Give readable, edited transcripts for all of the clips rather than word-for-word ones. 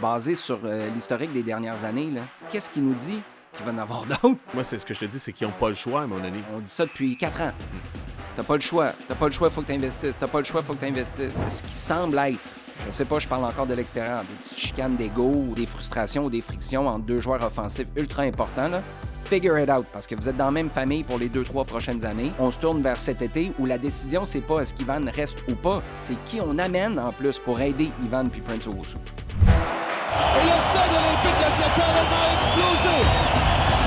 basé sur l'historique des dernières années, là, qu'est-ce qui nous dit qu'il va en avoir d'autres? Moi, c'est ce que je te dis, c'est qu'ils n'ont pas le choix, à mon ami. On dit ça depuis 4 ans. T'as pas le choix. T'as pas le choix, faut que t'investisses. T'as pas le choix, faut que t'investisses. Ce qui semble être, je sais pas, je parle encore de l'extérieur, des petites chicanes d'ego, ou des frustrations ou des frictions entre deux joueurs offensifs ultra importants, là. Figure it out, parce que vous êtes dans la même famille pour les 2-3 prochaines années. On se tourne vers cet été où la décision, c'est pas est-ce qu'Ivan reste ou pas, c'est qui on amène en plus pour aider Ivan puis Prince Owusu. Et le stade olympique a carrément explosé.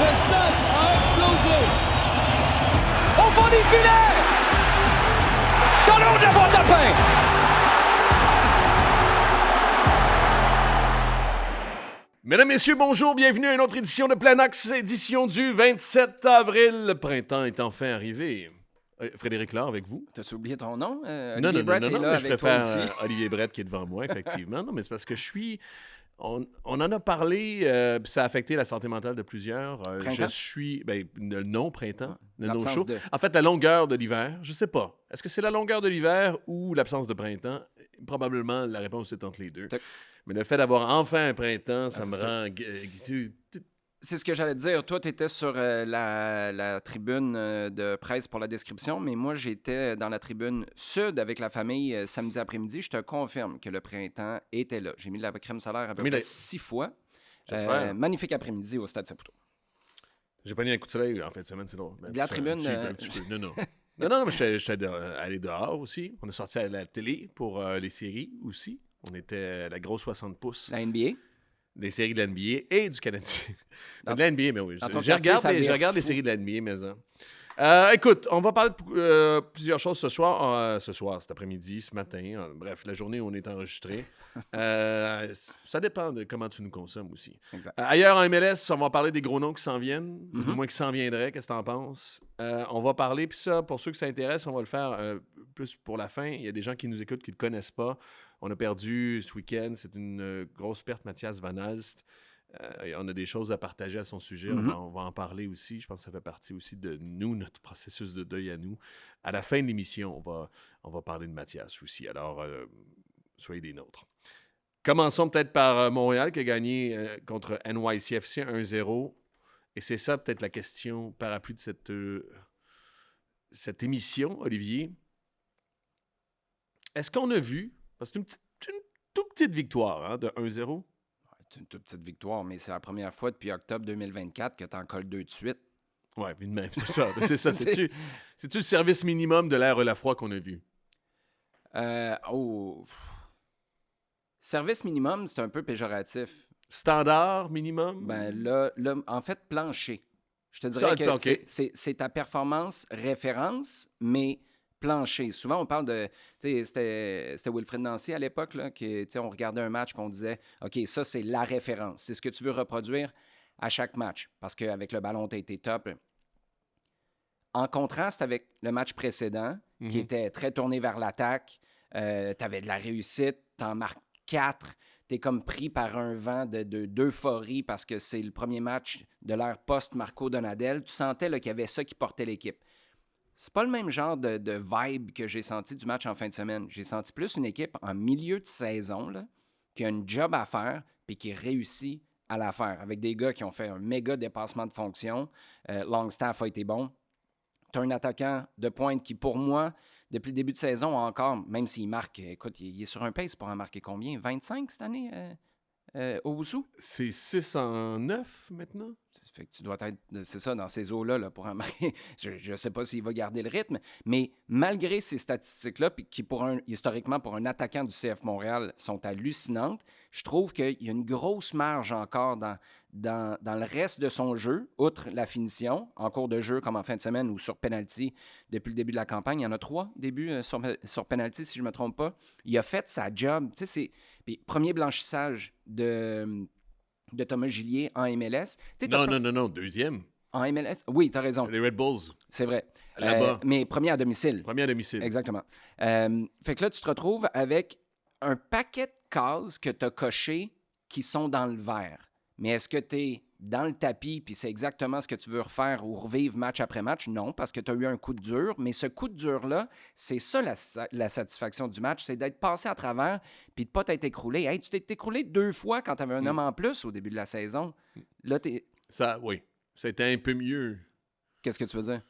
Le stade a explosé. Au fond des filets. Dans l'eau de la boîte à pain. Mesdames, Messieurs, bonjour, bienvenue à une autre édition de Plein Axe, édition du 27 avril. Le printemps est enfin arrivé. Frédéric Laure avec vous. T'as oublié ton nom? Olivier Brett est là mais avec je préfère toi aussi. Olivier Brett qui est devant moi, effectivement. Non, mais c'est parce que je suis... On en a parlé, puis ça a affecté la santé mentale de plusieurs. Je suis... le non-printemps, le no-show. En fait, la longueur de l'hiver, je sais pas. Est-ce que c'est la longueur de l'hiver ou l'absence de printemps? Probablement, la réponse est entre les deux. Mais le fait d'avoir enfin un printemps, ça me rend... C'est ce que j'allais te dire. Toi, tu étais sur la tribune de presse pour la description, mais moi, j'étais dans la tribune sud avec la famille samedi après-midi. Je te confirme que le printemps était là. J'ai mis de la crème solaire à peu près 6 fois. Magnifique après-midi au Stade Saputo. J'ai pas mis un coup de soleil en fin de semaine, c'est drôle. De la tribune... Un petit peu. Non, mais j'étais allé dehors aussi. On est sorti à la télé pour les séries aussi. On était à la grosse 60 pouces. La NBA? Des séries de l'NBA et du Canadien. De l'NBA, mais oui. Je regarde les séries de l'NBA, mais écoute, on va parler de plusieurs choses ce soir, cet après-midi, ce matin. Bref, la journée où on est enregistré. Ça dépend de comment tu nous consommes aussi. Ailleurs en MLS, on va parler des gros noms qui s'en viennent, ou du moins qui s'en viendraient. Qu'est-ce que tu en penses? On va parler, puis ça, pour ceux que ça intéresse, on va le faire plus pour la fin. Il y a des gens qui nous écoutent qui ne le connaissent pas. On a perdu ce week-end. C'est une grosse perte, Mathias Van Alst. On a des choses à partager à son sujet. On va en parler aussi. Je pense que ça fait partie aussi de nous, notre processus de deuil à nous. À la fin de l'émission, on va parler de Mathias aussi. Alors, soyez des nôtres. Commençons peut-être par Montréal qui a gagné contre NYCFC 1-0. Et c'est ça peut-être la question parapluie de cette émission, Olivier. Est-ce qu'on a vu, parce que c'est une toute petite victoire de 1-0? C'est une toute petite victoire, mais c'est la première fois depuis octobre 2024 que tu en colles 2 de suite. Oui, de même, c'est ça. C'est-tu le service minimum de l'ère Lafroy qu'on a vu? Service minimum, c'est un peu péjoratif. Standard minimum? Ben là, en fait, plancher. Je te dirais que c'est ta performance référence, mais plancher. Souvent, on parle de... C'était Wilfred Nancy à l'époque, là, on regardait un match et on disait « OK, ça, c'est la référence. C'est ce que tu veux reproduire à chaque match. » Parce qu'avec le ballon, tu as été top. En contraste avec le match précédent, qui était très tourné vers l'attaque, tu avais de la réussite, tu en marques 4, tu es comme pris par un vent d'euphorie parce que c'est le premier match de l'ère post-Marco Donadel. Tu sentais là, qu'il y avait ça qui portait l'équipe. C'est pas le même genre de vibe que j'ai senti du match en fin de semaine. J'ai senti plus une équipe en milieu de saison là, qui a une job à faire puis qui réussit à la faire. Avec des gars qui ont fait un méga dépassement de fonction. Longstaff a été bon. Tu as un attaquant de pointe qui, pour moi, depuis le début de saison encore, même s'il marque, écoute, il est sur un pace pour en marquer combien? 25 cette année, Owusu? C'est 6-9 maintenant? Fait que tu dois être, c'est ça, dans ces eaux-là pour en marquer. Je ne sais pas s'il va garder le rythme, mais malgré ces statistiques-là, puis qui, historiquement, pour un attaquant du CF Montréal, sont hallucinantes, je trouve qu'il y a une grosse marge encore dans le reste de son jeu, outre la finition, en cours de jeu, comme en fin de semaine ou sur penalty depuis le début de la campagne. Il y en a 3 débuts sur penalty, si je ne me trompe pas. Il a fait sa job. Tu sais, puis premier blanchissage de Thomas Gillier en MLS. Non, deuxième. En MLS? Oui, tu as raison. Les Red Bulls. C'est vrai. Là-bas. Mais premier à domicile. Premier à domicile. Exactement. Fait que là, tu te retrouves avec un paquet de cases que tu as cochées qui sont dans le vert. Mais est-ce que tu es dans le tapis, puis c'est exactement ce que tu veux refaire ou revivre match après match? Non, parce que tu as eu un coup de dur. Mais ce coup de dur-là, c'est ça la satisfaction du match, c'est d'être passé à travers puis de ne pas t'être écroulé. Hey, tu t'es écroulé 2 fois quand tu avais un homme en plus au début de la saison. Là, Ça, oui. Ça a été un peu mieux. Qu'est-ce que tu faisais?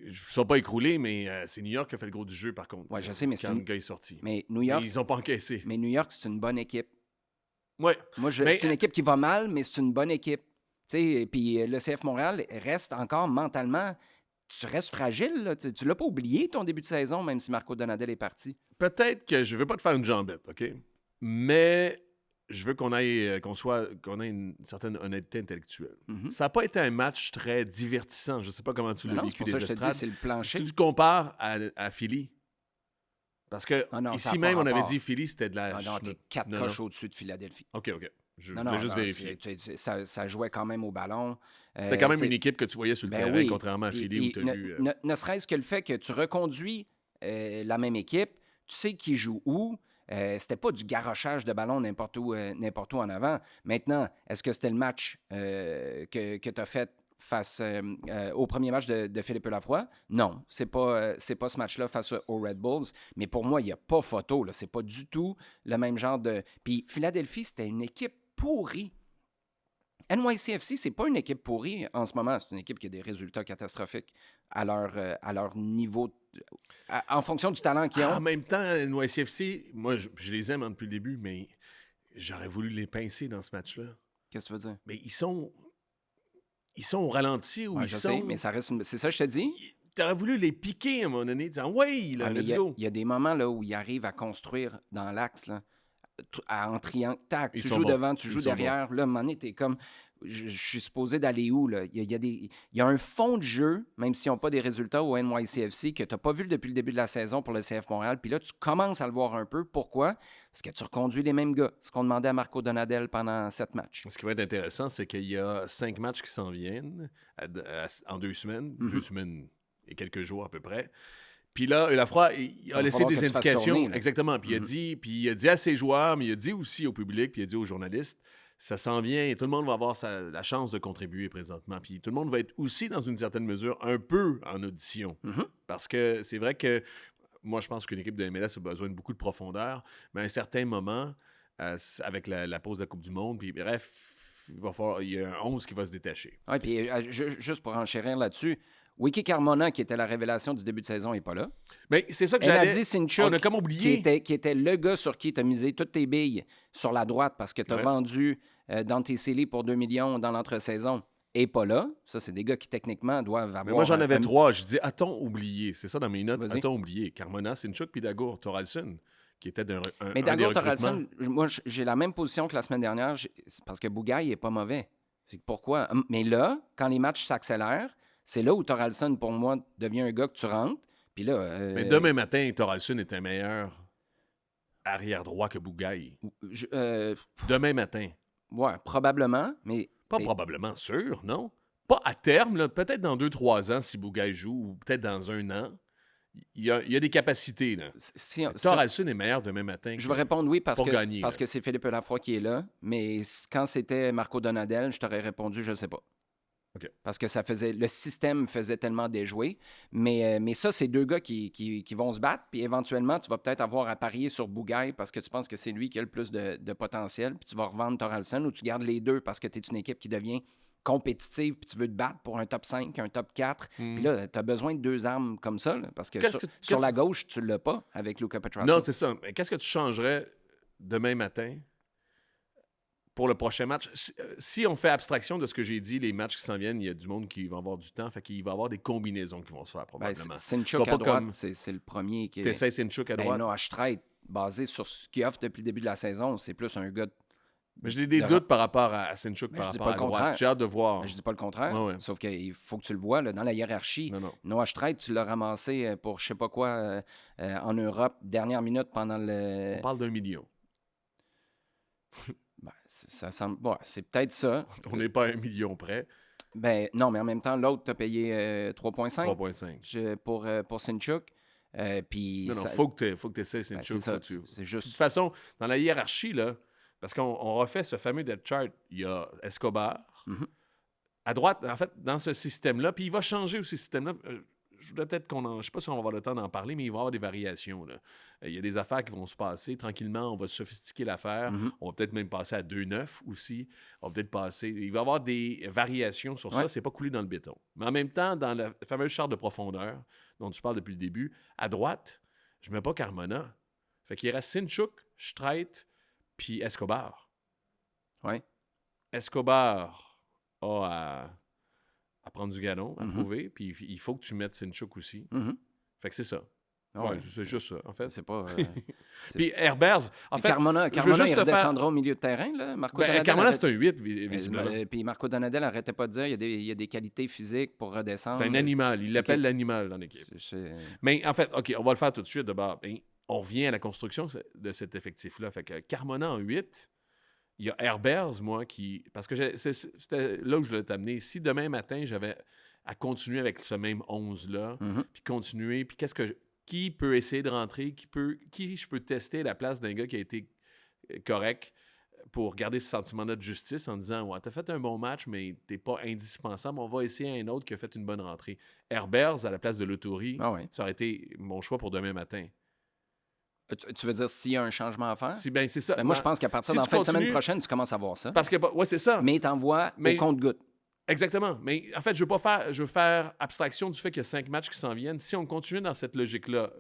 Je ne suis pas écroulé, mais c'est New York qui a fait le gros du jeu, par contre. Oui, je sais, mais quand le gars est sorti. Mais New York... Mais ils n'ont pas encaissé. Mais New York, c'est une bonne équipe. Oui. C'est une équipe qui va mal, mais c'est une bonne équipe. Puis le CF Montréal reste encore mentalement... Tu restes fragile. Là. Tu l'as pas oublié, ton début de saison, même si Marco Donadel est parti. Peut-être que je ne veux pas te faire une jambette, OK? Mais je veux qu'on ait une certaine honnêteté intellectuelle. Mm-hmm. Ça n'a pas été un match très divertissant. Je ne sais pas comment tu l'as vécu des estrades. Je te dis, c'est le plancher. Si tu compares à Philly... Parce que ici même, on avait dit Philly, c'était de la... non, t'es 4 coches au-dessus de Philadelphie. OK. Je voulais juste vérifier. Ça jouait quand même au ballon. C'était quand même une équipe que tu voyais sur le terrain, contrairement à Philly où tu as vu... Ne serait-ce que le fait que tu reconduis la même équipe, tu sais qui joue où. C'était pas du garochage de ballon n'importe où en avant. Maintenant, est-ce que c'était le match que tu as fait face au premier match de Philippe Lafroy? Non, c'est pas ce match-là face aux Red Bulls. Mais pour moi, il n'y a pas photo. Là. C'est pas du tout le même genre de... Puis Philadelphie, c'était une équipe pourrie. NYCFC, c'est pas une équipe pourrie en ce moment. C'est une équipe qui a des résultats catastrophiques à leur niveau, en fonction du talent qu'ils ont. En même temps, NYCFC, moi, je les aime depuis le début, mais j'aurais voulu les pincer dans ce match-là. Qu'est-ce que tu veux dire? Mais ils sont au ralenti ou je sais, mais ça reste c'est ça que je te dis. T'aurais voulu les piquer à un moment donné, disant « Oui, là, let's go! » Il y a des moments là, où ils arrivent à construire dans l'axe, là, en triangle. Tac, tu joues devant, tu joues derrière. Là, à un moment donné, t'es comme... Je suis supposé d'aller où, là? Il y a un fond de jeu, même s'ils n'ont pas des résultats au NYCFC, que tu n'as pas vu depuis le début de la saison pour le CF Montréal. Puis là, tu commences à le voir un peu. Pourquoi? Parce que tu reconduis les mêmes gars. Ce qu'on demandait à Marco Donadel pendant 7 matchs. Ce qui va être intéressant, c'est qu'il y a 5 matchs qui s'en viennent en 2 semaines. 2 semaines et quelques jours à peu près. Puis là, Lafroy, il a laissé des indications. Tourner, exactement. Puis il a dit à ses joueurs, mais il a dit aussi au public, puis il a dit aux journalistes, ça s'en vient et tout le monde va avoir la chance de contribuer présentement. Puis tout le monde va être aussi, dans une certaine mesure, un peu en audition. Parce que c'est vrai que moi, je pense qu'une équipe de MLS a besoin de beaucoup de profondeur, mais à un certain moment, avec la pause de la Coupe du Monde, puis bref, il y a un 11 qui va se détacher. Oui, puis juste pour enchérir là-dessus, Wiki Carmona, qui était la révélation du début de saison, n'est pas là. Mais c'est ça que j'allais dire. On a comme oublié. Qui était le gars sur qui tu as misé toutes tes billes sur la droite parce que tu as vendu Dante Sealy pour 2 millions dans l'entre-saison. Et pas là. Ça, c'est des gars qui, techniquement, doivent avoir... Mais moi, j'en avais 3. Je dis, a-t-on oublié? C'est ça dans mes notes. A-t-on oublié? Carmona, Sinchuk, puis Dagour, Thoralson, qui était Mais Dagour, Thoralson, moi, j'ai la même position que la semaine dernière parce que Bougaï n'est pas mauvais. C'est pourquoi? Mais là, quand les matchs s'accélèrent, c'est là où Thoralson, pour moi, devient un gars que tu rentres. Puis là... Mais demain matin, Thoralson est un meilleur arrière-droit que Bougaï. Demain matin. Oui, probablement, mais... Pas probablement, sûr, non? Pas à terme, là, peut-être dans 2-3 ans si Bougaï joue, ou peut-être dans 1 an. Il y a des capacités, là. Thoralson est meilleur demain matin. Je vais répondre oui parce que c'est Philippe Lafroy qui est là. Mais quand c'était Marco Donadel, je t'aurais répondu, je ne sais pas. Okay. Parce que le système faisait tellement déjouer. Mais ça, c'est 2 gars qui vont se battre. Puis éventuellement, tu vas peut-être avoir à parier sur Bougaï parce que tu penses que c'est lui qui a le plus de potentiel. Puis tu vas revendre Thoralson ou tu gardes les 2 parce que tu es une équipe qui devient compétitive puis tu veux te battre pour un top 5, un top 4. Puis là, tu as besoin de 2 armes comme ça. Là, parce que sur la gauche, tu ne l'as pas avec Luca Petrassi. Non, c'est ça. Mais qu'est-ce que tu changerais demain matin pour le prochain match? Si on fait abstraction de ce que j'ai dit, les matchs qui s'en viennent, il y a du monde qui va avoir du temps, fait qu'il va y avoir des combinaisons qui vont se faire probablement. Sinchuk à droite, c'est le premier qui est... T'essaies Sinchuk à droite? Non, Streit, basé sur ce qu'il offre depuis le début de la saison, c'est plus un gars... Mais j'ai des doutes par rapport à Sinchuk, par rapport à droite. J'ai hâte de voir. Mais je dis pas le contraire, ouais. Sauf qu'il faut que tu le vois là, dans la hiérarchie. Non. Noah Streit, tu l'as ramassé pour je sais pas quoi en Europe, dernière minute pendant le... On parle d'1 million. Ça semble... Bon, c'est peut-être ça. On n'est pas à 1 million près. Ben non, mais en même temps, l'autre t'a payé 3,5. 3,5. Pour Sinchuk. Puis non, faut que tu essaies Sinchuk. C'est juste... De toute façon, dans la hiérarchie, là, Parce qu'on refait ce fameux depth chart. Il y a Escobar. À droite, en fait, dans ce système-là, puis il va changer aussi ce système-là. Je voudrais peut-être je ne sais pas si on va avoir le temps d'en parler, mais il va y avoir des variations. Là. Il y a des affaires qui vont se passer. Tranquillement, on va sophistiquer l'affaire. On va peut-être même passer à 2-9 aussi. On va peut-être passer... Il va y avoir des variations sur ça. C'est pas coulé dans le béton. Mais en même temps, dans la fameuse charte de profondeur dont tu parles depuis le début, à droite, je ne mets pas Carmona. Fait qu'il reste Sintchuk, Streit, puis Escobar. Oui. Escobar a à prendre du galon, à prouver, puis il faut que tu mettes Sintchuk aussi. Fait que c'est ça. C'est juste ça, en fait. C'est pas... Puis Herbers, en fait... Carmona il redescendra au milieu de terrain, là. Carmona, c'est un 8, visiblement. Puis Marco Donadel n'arrêtait pas de dire il y a des qualités physiques pour redescendre. C'est un animal. Il l'appelle l'animal dans l'équipe. Mais en fait, OK, on va le faire tout de suite. D'abord, on revient à la construction de cet effectif-là. Fait que Carmona en 8... Il y a Herbers, moi, parce que c'était là où je voulais t'amener. Si demain matin, j'avais à continuer avec ce même 11-là, puis continuer, puis qui peut essayer de rentrer, qui je peux tester à la place d'un gars qui a été correct pour garder ce sentiment-là de justice en disant « Ouais, t'as fait un bon match, mais t'es pas indispensable. On va essayer un autre qui a fait une bonne rentrée. » Herbers, à la place de Lautori, ça aurait été mon choix pour demain matin. Tu veux dire s'il y a un changement à faire? C'est ça. Moi, je pense qu'à partir de la fin de semaine prochaine, tu commences à voir ça. Parce que, c'est ça. Mais t'envoies au compte-gouttes. Exactement. Mais en fait, je veux faire abstraction du fait qu'il y a 5 matchs qui s'en viennent. Si on continue dans cette logique-là,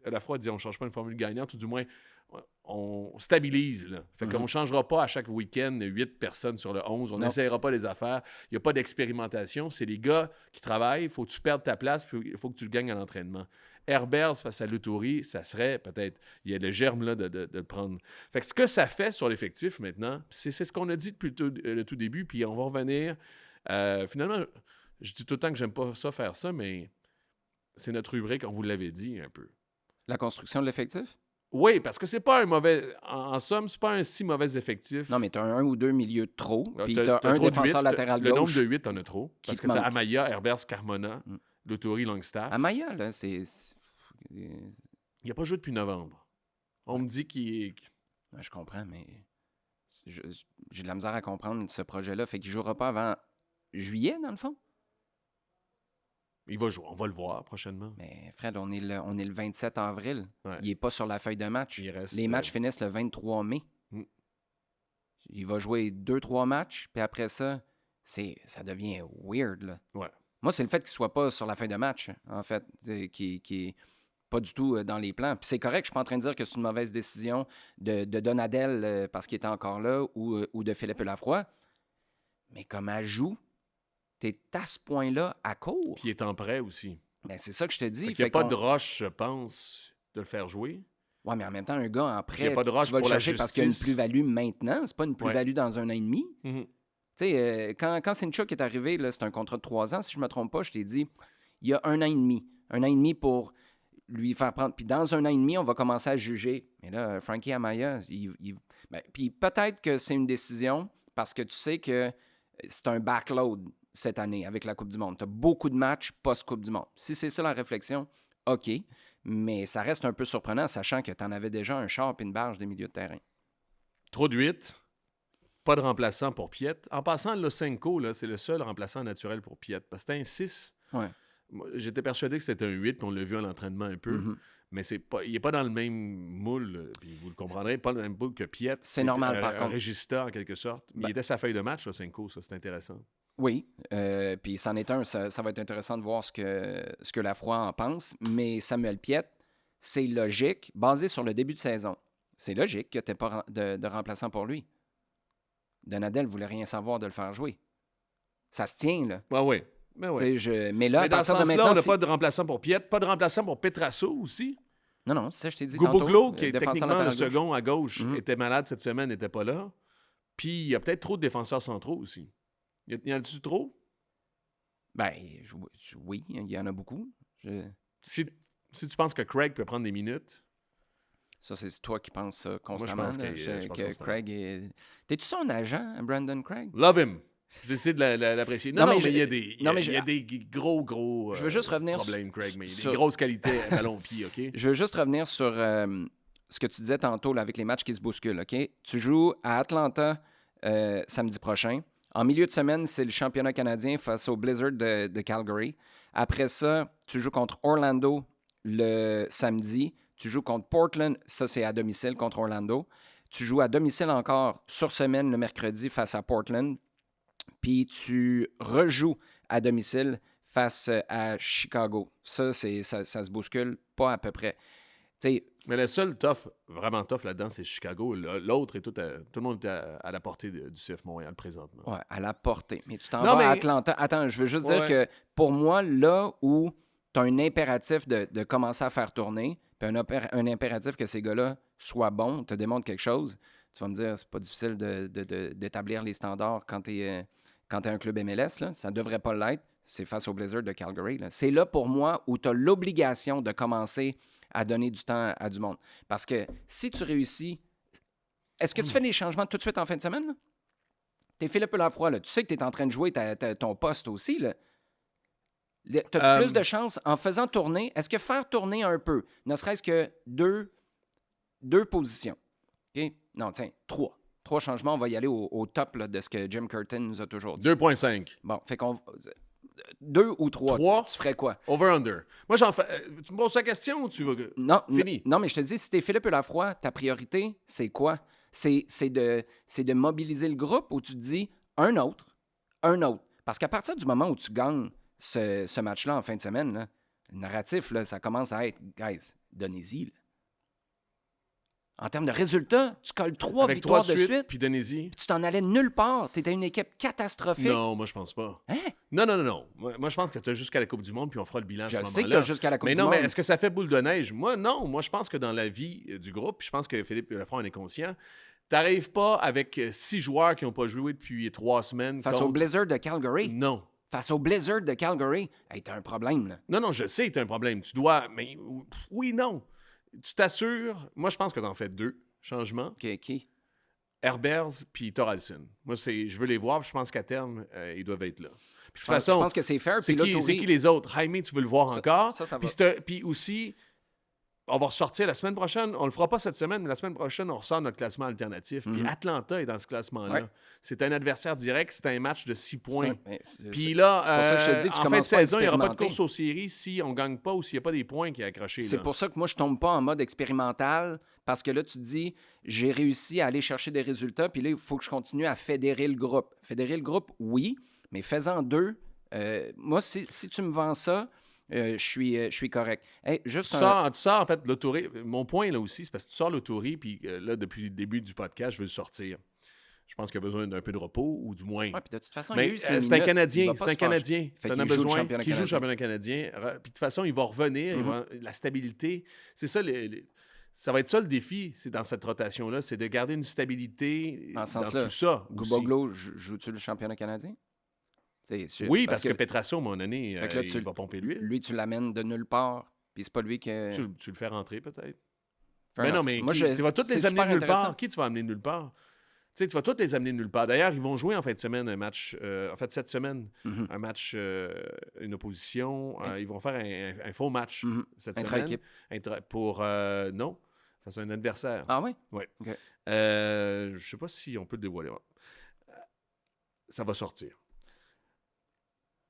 à la fois, on ne change pas une formule gagnante, ou du moins, on stabilise. Là. Fait qu'on ne changera pas à chaque week-end 8 personnes sur le 11. On n'essayera pas les affaires. Il n'y a pas d'expérimentation. C'est les gars qui travaillent. Il faut que tu perdes ta place, puis il faut que tu le gagnes à l'entraînement. Herbers face à Lautori, ça serait peut-être... Il y a le germe là, de le prendre. Fait que ce que ça fait sur l'effectif maintenant, c'est ce qu'on a dit depuis le tout début, puis on va revenir... finalement, je dis tout le temps que j'aime pas ça faire ça, mais c'est notre rubrique, on vous l'avait dit un peu. La construction de l'effectif? Oui, parce que c'est pas un mauvais... En somme, c'est pas un si mauvais effectif. Non, mais tu as un ou deux milieux de trop, puis tu as un défenseur latéral gauche. Le nombre de 8, t'en as trop. Parce que tu as Amaya, Herbers, Carmona... Lautori, Longstaff. Amaya, là, c'est... Il n'a pas joué depuis novembre. On me dit qu'il est... Je comprends, mais j'ai de la misère à comprendre ce projet-là. Fait qu'il ne jouera pas avant juillet, dans le fond? Il va jouer. On va le voir prochainement. Mais Fred, on est le 27 avril. Ouais. Il n'est pas sur la feuille de match. Les matchs finissent le 23 mai. Il va jouer 2-3 matchs, puis après ça, ça devient weird, là. Ouais. Moi, c'est le fait qu'il ne soit pas sur la feuille de match, en fait, qui est pas du tout dans les plans. Puis c'est correct, je ne suis pas en train de dire que c'est une mauvaise décision de Donadel parce qu'il était encore là ou de Philippe Lafroy. Mais comme ajout, tu es à ce point-là à court. Puis il est en prêt aussi. Ben, c'est ça que je te dis. Il n'y a pas de rush, je pense, de le faire jouer. Oui, mais en même temps, un gars en prêt, il y a pas de rush tu vas pour le chercher la parce qu'il y a une plus-value maintenant. C'est pas une plus-value dans un an et demi. Tu sais, quand Sintchuk est arrivé, là, c'est un contrat de 3 ans. Si je ne me trompe pas, je t'ai dit, il y a 1 an et demi. 1 an et demi pour lui faire prendre. Puis dans 1 an et demi, on va commencer à juger. Mais là, Frankie Amaya, puis peut-être que c'est une décision parce que tu sais que c'est un backload cette année avec la Coupe du Monde. Tu as beaucoup de matchs post-Coupe du Monde. Si c'est ça la réflexion, OK. Mais ça reste un peu surprenant, sachant que tu en avais déjà un char et une barge des milieux de terrain. Trop de 8. Pas de remplaçant pour Piet. En passant, Losenko, là, c'est le seul remplaçant naturel pour Piet. Parce que c'était un 6. Ouais. J'étais persuadé que c'était un 8, puis on l'a vu à l'entraînement un peu. Mais il n'est pas dans le même moule, puis vous le comprendrez, pas dans le même moule que Piet. C'est normal, par contre. Un régista, en quelque sorte. Mais il était sa feuille de match, Losenko, ça, c'est intéressant. Oui, puis c'en est un. Ça va être intéressant de voir ce que Lafroy en pense. Mais Samuel Piet, c'est logique, basé sur le début de saison. C'est logique qu'il n'y ait pas de remplaçant pour lui. Donadel ne voulait rien savoir de le faire jouer. Ça se tient, là. Oui. Mais là, à partir de maintenant, on n'a pas de remplaçant pour Piet, pas de remplaçant pour Petrasso aussi. Non, c'est ça, je t'ai dit Goboglo, tantôt. Qui est techniquement le second à gauche, était malade cette semaine, n'était pas là. Puis il y a peut-être trop de défenseurs centraux aussi. Y en a-tu trop? Ben, oui, il y en a beaucoup. Si tu penses que Craig peut prendre des minutes... Ça, c'est toi qui penses ça constamment. Moi, je pense que Craig est... T'es-tu son agent, Brandon Craig? Love him. Je décide de l'apprécier. Non, mais il y a des gros je veux juste revenir problèmes, Craig, mais il y a des grosses qualités à ballon-pied, OK? Je veux juste revenir ce que tu disais tantôt là, avec les matchs qui se bousculent. OK? Tu joues à Atlanta samedi prochain. En milieu de semaine, c'est le championnat canadien face au Blizzard de Calgary. Après ça, tu joues contre Orlando le samedi. Tu joues contre Portland. Ça, c'est à domicile contre Orlando. Tu joues à domicile encore sur semaine le mercredi face à Portland. Puis tu rejoues à domicile face à Chicago. Ça se bouscule pas à peu près. T'sais, mais le seul vraiment tough là-dedans, c'est Chicago. L'autre, tout le monde est à la portée du CF Montréal présentement. Oui, à la portée. Mais tu t'en vas à Atlanta. Attends, je veux juste dire que pour moi, là où tu as un impératif de commencer à faire tourner, puis un impératif que ces gars-là soient bons, te démontrent quelque chose, tu vas me dire, c'est pas difficile d'établir les standards quand tu es un club MLS. Là. Ça ne devrait pas l'être. C'est face au Blizzard de Calgary. Là. C'est là, pour moi, où tu as l'obligation de commencer à donner du temps à du monde. Parce que si tu réussis... Est-ce que tu fais des changements tout de suite en fin de semaine? Tu es Philippe Lafroy, là. Tu sais que tu es en train de jouer ton poste aussi. Tu as plus de chance en faisant tourner. Est-ce que faire tourner un peu, ne serait-ce que deux positions? Okay? Non, tiens, 3. 3 changements, on va y aller au top là, de ce que Jim Curtin nous a toujours dit. 2,5. Bon, fait qu'on... 2 ou 3, tu ferais quoi? Over-under. Moi, j'en fais... Tu me poses la question ou tu veux... Non, fini. Non, mais je te dis, si t'es Philippe Lafroy, ta priorité, c'est quoi? C'est de mobiliser le groupe ou tu te dis un autre. Parce qu'à partir du moment où tu gagnes ce match-là en fin de semaine, là, le narratif, là, ça commence à être, guys, donnez-y. Là. En termes de résultats, tu colles 3 victoires de suite. Puis donnez-y. Puis tu t'en allais nulle part. Tu étais une équipe catastrophique. Non, moi, je pense pas. Hein? Non. Moi, je pense que tu as jusqu'à la Coupe du Monde, puis on fera le bilan à ce moment-là. Je sais que tu as jusqu'à la Coupe du Monde. Mais est-ce que ça fait boule de neige? Moi, non. Moi, je pense que dans la vie du groupe, puis je pense que Philippe Lafroy en est conscient, t'arrives pas avec 6 joueurs qui n'ont pas joué depuis 3 semaines. Face au Blizzard de Calgary? Non. Face au Blizzard de Calgary? Hey, t'as un problème, là. Non, je sais que t'as un problème. Tu dois... Mais oui, non. Tu t'assures... Moi, je pense que t'en fais 2 changements. OK, qui? Herbers puis Thoralson. Moi, je veux les voir, puis je pense qu'à terme, ils doivent être là. Puis, de toute façon, je pense que c'est fair. C'est qui les autres? Jaime, tu veux le voir encore? Ça va. Puis aussi, on va ressortir la semaine prochaine. On le fera pas cette semaine, mais la semaine prochaine, on ressort notre classement alternatif. Puis Atlanta est dans ce classement-là. Ouais. C'est un adversaire direct. C'est un match de 6 points. Puis là, c'est pour ça que je te dis, tu en fin de saison, il n'y aura pas de course aux séries si on ne gagne pas ou s'il n'y a pas des points qui est accroché. C'est pour ça que moi, je ne tombe pas en mode expérimental parce que là, tu te dis, j'ai réussi à aller chercher des résultats, puis là, il faut que je continue à fédérer le groupe. Fédérer le groupe, oui, mais fais-en 2. Moi, si tu me vends ça, je suis correct. Hey, tu sors, en fait, l'autori. Mon point, là aussi, c'est parce que tu sors l'autori, puis là, depuis le début du podcast, je veux le sortir. Je pense qu'il a besoin d'un peu de repos, ou du moins. Ouais, puis de toute façon, mais c'est un Canadien. C'est un Canadien. Tu en as besoin. Qui joue le championnat canadien. Puis de toute façon, il va revenir. La stabilité. C'est ça, ça va être ça le défi, c'est dans cette rotation-là, c'est de garder une stabilité dans tout ça. Gouboglo, joue-tu le championnat canadien? Oui, parce que Petrasso, à un moment donné, il va pomper l'huile. Lui, tu l'amènes de nulle part, puis c'est pas lui qui... Tu le fais rentrer, peut-être. Mais non, mais tu vas tous les amener nulle part. Qui tu vas amener nulle part? Tu vas tous les amener nulle part. D'ailleurs, ils vont jouer en fin de semaine un match, cette semaine, un match, une opposition. Ils vont faire un faux match cette semaine. Pour, non, face à un adversaire. Ah oui? Oui. Okay. Je ne sais pas si on peut le dévoiler. Ça va sortir.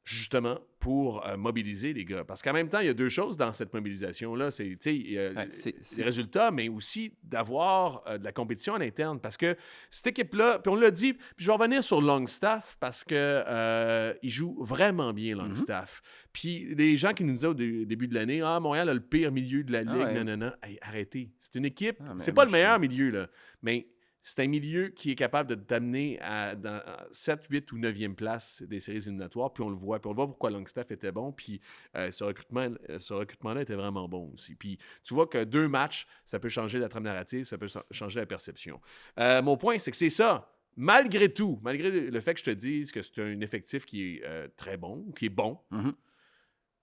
Justement, pour mobiliser les gars. Parce qu'en même temps, il y a 2 choses dans cette mobilisation-là. C'est les résultats, mais aussi d'avoir de la compétition à l'interne. Parce que cette équipe-là, puis on l'a dit, puis je vais revenir sur Longstaff, parce qu'il joue vraiment bien, Longstaff. Puis les gens qui nous disaient au début de l'année, « Ah, Montréal a le pire milieu de la Ligue, non. Hey, arrêtez. C'est une équipe, c'est pas le meilleur milieu, là, mais... C'est un milieu qui est capable de t'amener dans 7, 8 ou 9e place des séries éliminatoires, puis on le voit. Puis on voit pourquoi Longstaff était bon, puis ce recrutement-là était vraiment bon aussi. Puis tu vois que 2 matchs, ça peut changer la trame narrative, ça peut changer la perception. Mon point, c'est que c'est ça. Malgré tout, malgré le fait que je te dise que c'est un effectif qui est très bon, qui est bon,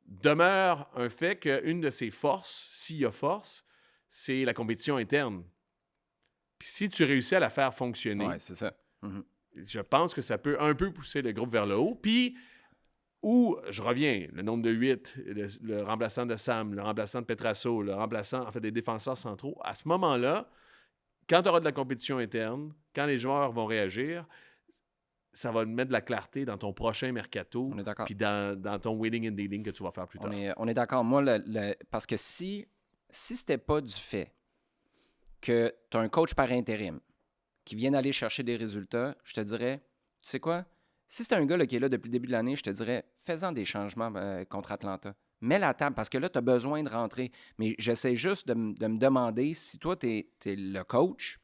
demeure un fait qu'une de ses forces, s'il y a force, c'est la compétition interne. Puis si tu réussis à la faire fonctionner, c'est ça. Je pense que ça peut un peu pousser le groupe vers le haut. Puis Ou, je reviens, le nombre de 8, le remplaçant de Sam, le remplaçant de Petrasso, le remplaçant, en fait, des défenseurs centraux, à ce moment-là, quand tu auras de la compétition interne, quand les joueurs vont réagir, ça va mettre de la clarté dans ton prochain mercato, puis dans ton wheeling and dealing que tu vas faire plus tard. On est d'accord. Moi, parce que si c'était pas du fait que tu as un coach par intérim qui vient aller chercher des résultats, je te dirais, tu sais quoi? Si c'est un gars là, qui est là depuis le début de l'année, je te dirais, fais-en des changements contre Atlanta. Mets la table, parce que là, tu as besoin de rentrer. Mais j'essaie juste de me demander, si toi, tu es le coach,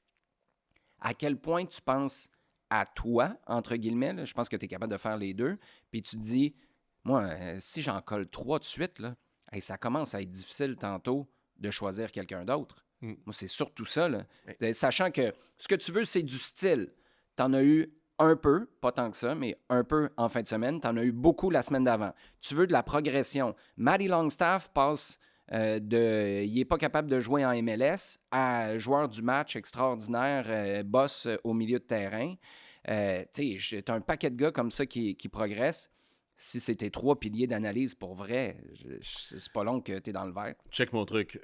à quel point tu penses à toi, entre guillemets, là, je pense que tu es capable de faire les deux, puis tu te dis, moi, si j'en colle 3 de suite, là, ça commence à être difficile tantôt de choisir quelqu'un d'autre. Moi, c'est surtout ça. Là. Sachant que ce que tu veux, c'est du style. Tu en as eu un peu, pas tant que ça, mais un peu en fin de semaine. Tu en as eu beaucoup la semaine d'avant. Tu veux de la progression. Matty Longstaff passe il n'est pas capable de jouer en MLS à joueur du match extraordinaire, boss au milieu de terrain. Tu sais, tu as un paquet de gars comme ça qui progressent. Si c'était 3 piliers d'analyse pour vrai, c'est pas long que tu es dans le vert. Check mon truc.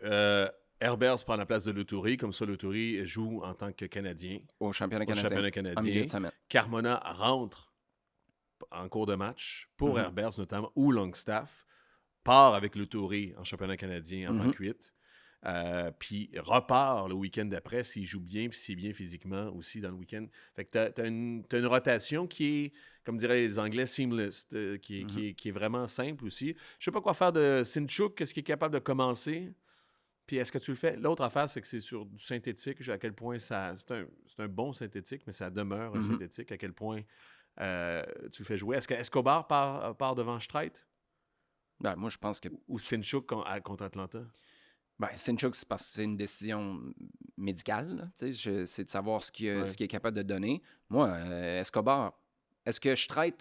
Herbers prend la place de Luthuri. Comme ça, Luthuri joue en tant que Canadien. Au championnat canadien. En milieu de semaine. Carmona rentre en cours de match pour Herbers notamment, ou Longstaff. Part avec Luthuri en championnat canadien en tant que 8. Puis repart le week-end d'après s'il joue bien, puis s'il est bien physiquement aussi dans le week-end. Fait que t'as une rotation qui est, comme diraient les Anglais, seamless, qui est vraiment simple aussi. Je sais pas quoi faire de Sinchuk, qu'est-ce qu'il est capable de commencer? Puis est-ce que tu le fais? L'autre affaire, c'est que c'est sur du synthétique, à quel point c'est un bon synthétique, mais ça demeure un synthétique, à quel point tu le fais jouer. Est-ce que Escobar part devant Streit? Ben, moi, je pense que... Ou Sinchuk contre Atlanta? Ben, Sinchuk, c'est parce que c'est une décision médicale. C'est de savoir ce qu'il est capable de donner. Moi, Escobar, est-ce que Streit,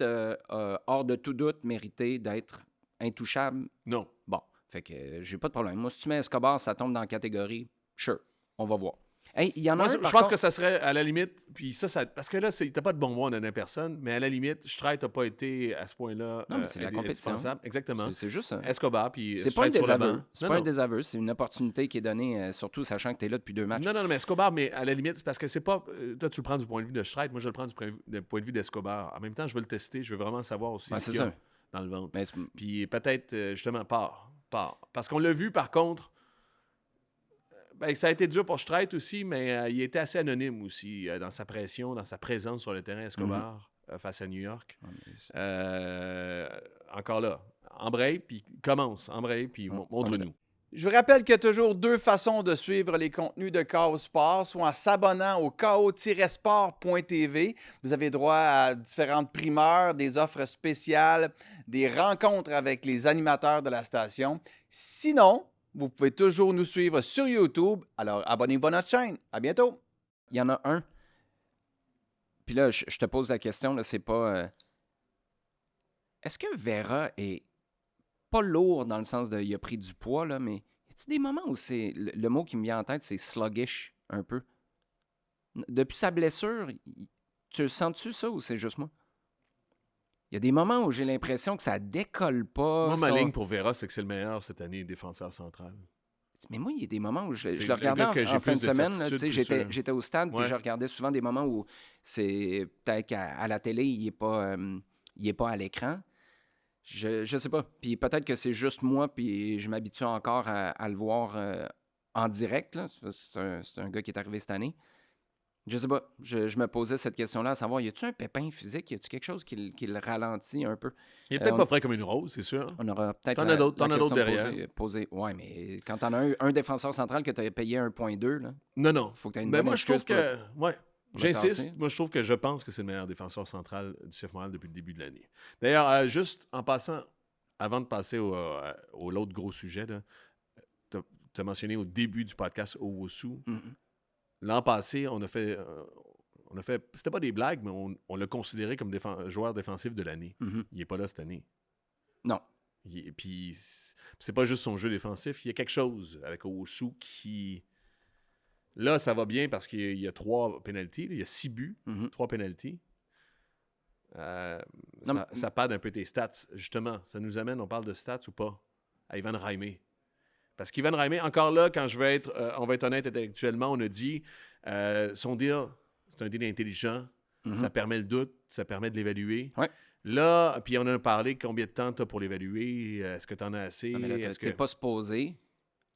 hors de tout doute, méritait d'être intouchable? Non. Bon, fait que j'ai pas de problème. Moi, si tu mets Escobar, ça tombe dans la catégorie. Sure, on va voir. Hey, il y en a je pense que ça serait à la limite, puis ça parce que là, t'as pas de bonbons à donner à personne, mais à la limite, Streit n'a pas été à ce point-là. Non, mais c'est la compétition. Exactement. C'est juste ça. Escobar, puis c'est pas un désaveu. C'est pas un désaveu, c'est une opportunité qui est donnée, surtout sachant que tu es là depuis 2 matchs. Non, mais Escobar, mais à la limite, parce que c'est pas. Toi, tu le prends du point de vue de Streit, moi, je le prends du point de vue d'Escobar. En même temps, je veux le tester, je veux vraiment savoir aussi ce qu'il y a dans le ventre. Puis peut-être, justement, part. Parce qu'on l'a vu, par contre. Ben, ça a été dur pour Streit aussi, mais il était assez anonyme aussi dans sa pression, dans sa présence sur le terrain, Escobar, face à New York. Encore là, embraye, puis embraye, puis montre-nous. Je vous rappelle qu'il y a toujours 2 façons de suivre les contenus de KO Sport, soit en s'abonnant au ko-sport.tv. Vous avez droit à différentes primeurs, des offres spéciales, des rencontres avec les animateurs de la station. Sinon, vous pouvez toujours nous suivre sur YouTube. Alors, abonnez-vous à notre chaîne. À bientôt. Il y en a un. Puis là, je te pose la question, là, c'est pas... Est-ce que Vera est pas lourd dans le sens de... Il a pris du poids, là, mais y a-t-il des moments où c'est... Le mot qui me vient en tête, c'est sluggish, un peu. Depuis sa blessure, tu le sens-tu, ça, ou c'est juste moi? Il y a des moments où j'ai l'impression que ça décolle pas. Moi, ma ligne pour Vera, c'est que c'est le meilleur cette année défenseur central. Mais moi, il y a des moments où je le regardais en fin de semaine. J'étais au stade, puis je regardais souvent des moments où c'est peut-être qu'à la télé, il n'est pas à l'écran. Je sais pas. Puis peut-être que c'est juste moi, puis je m'habitue encore à le voir en direct. Là. C'est un gars qui est arrivé cette année. Je sais pas. Je me posais cette question-là, à savoir, y a-tu un pépin physique? Y a-tu quelque chose qui le ralentit un peu? Il est peut-être pas frais comme une rose, c'est sûr. On aura peut-être T'en as d'autres derrière. Ouais, mais quand t'en as un défenseur central que tu as payé 1,2, là. Non. Faut que t'aies une bonne excuse. Moi, je trouve que... Ouais. J'insiste. Moi, je pense que c'est le meilleur défenseur central du CF Montréal depuis le début de l'année. D'ailleurs, juste en passant, avant de passer au l'autre gros sujet, tu as mentionné au début du podcast Owusu. L'an passé, on a fait c'était pas des blagues, mais on l'a considéré comme joueur défensif de l'année. Il n'est pas là cette année. Non. Puis c'est pas juste son jeu défensif. Il y a quelque chose avec Owusu qui... Là, ça va bien parce qu'il y a 3 pénaltys. Il y a 6 buts, 3 pénaltys. ça perd un peu tes stats. Justement, ça nous amène, on parle de stats ou pas, à Ivan Raimé. Parce qu'Ivan Raimé, encore là, quand on va être honnête intellectuellement, on a dit, son deal, c'est un deal intelligent, ça permet le doute, ça permet de l'évaluer. Ouais. Là, puis on en a parlé, combien de temps tu as pour l'évaluer? Est-ce que tu en as assez? Non, mais là, tu n'es pas supposé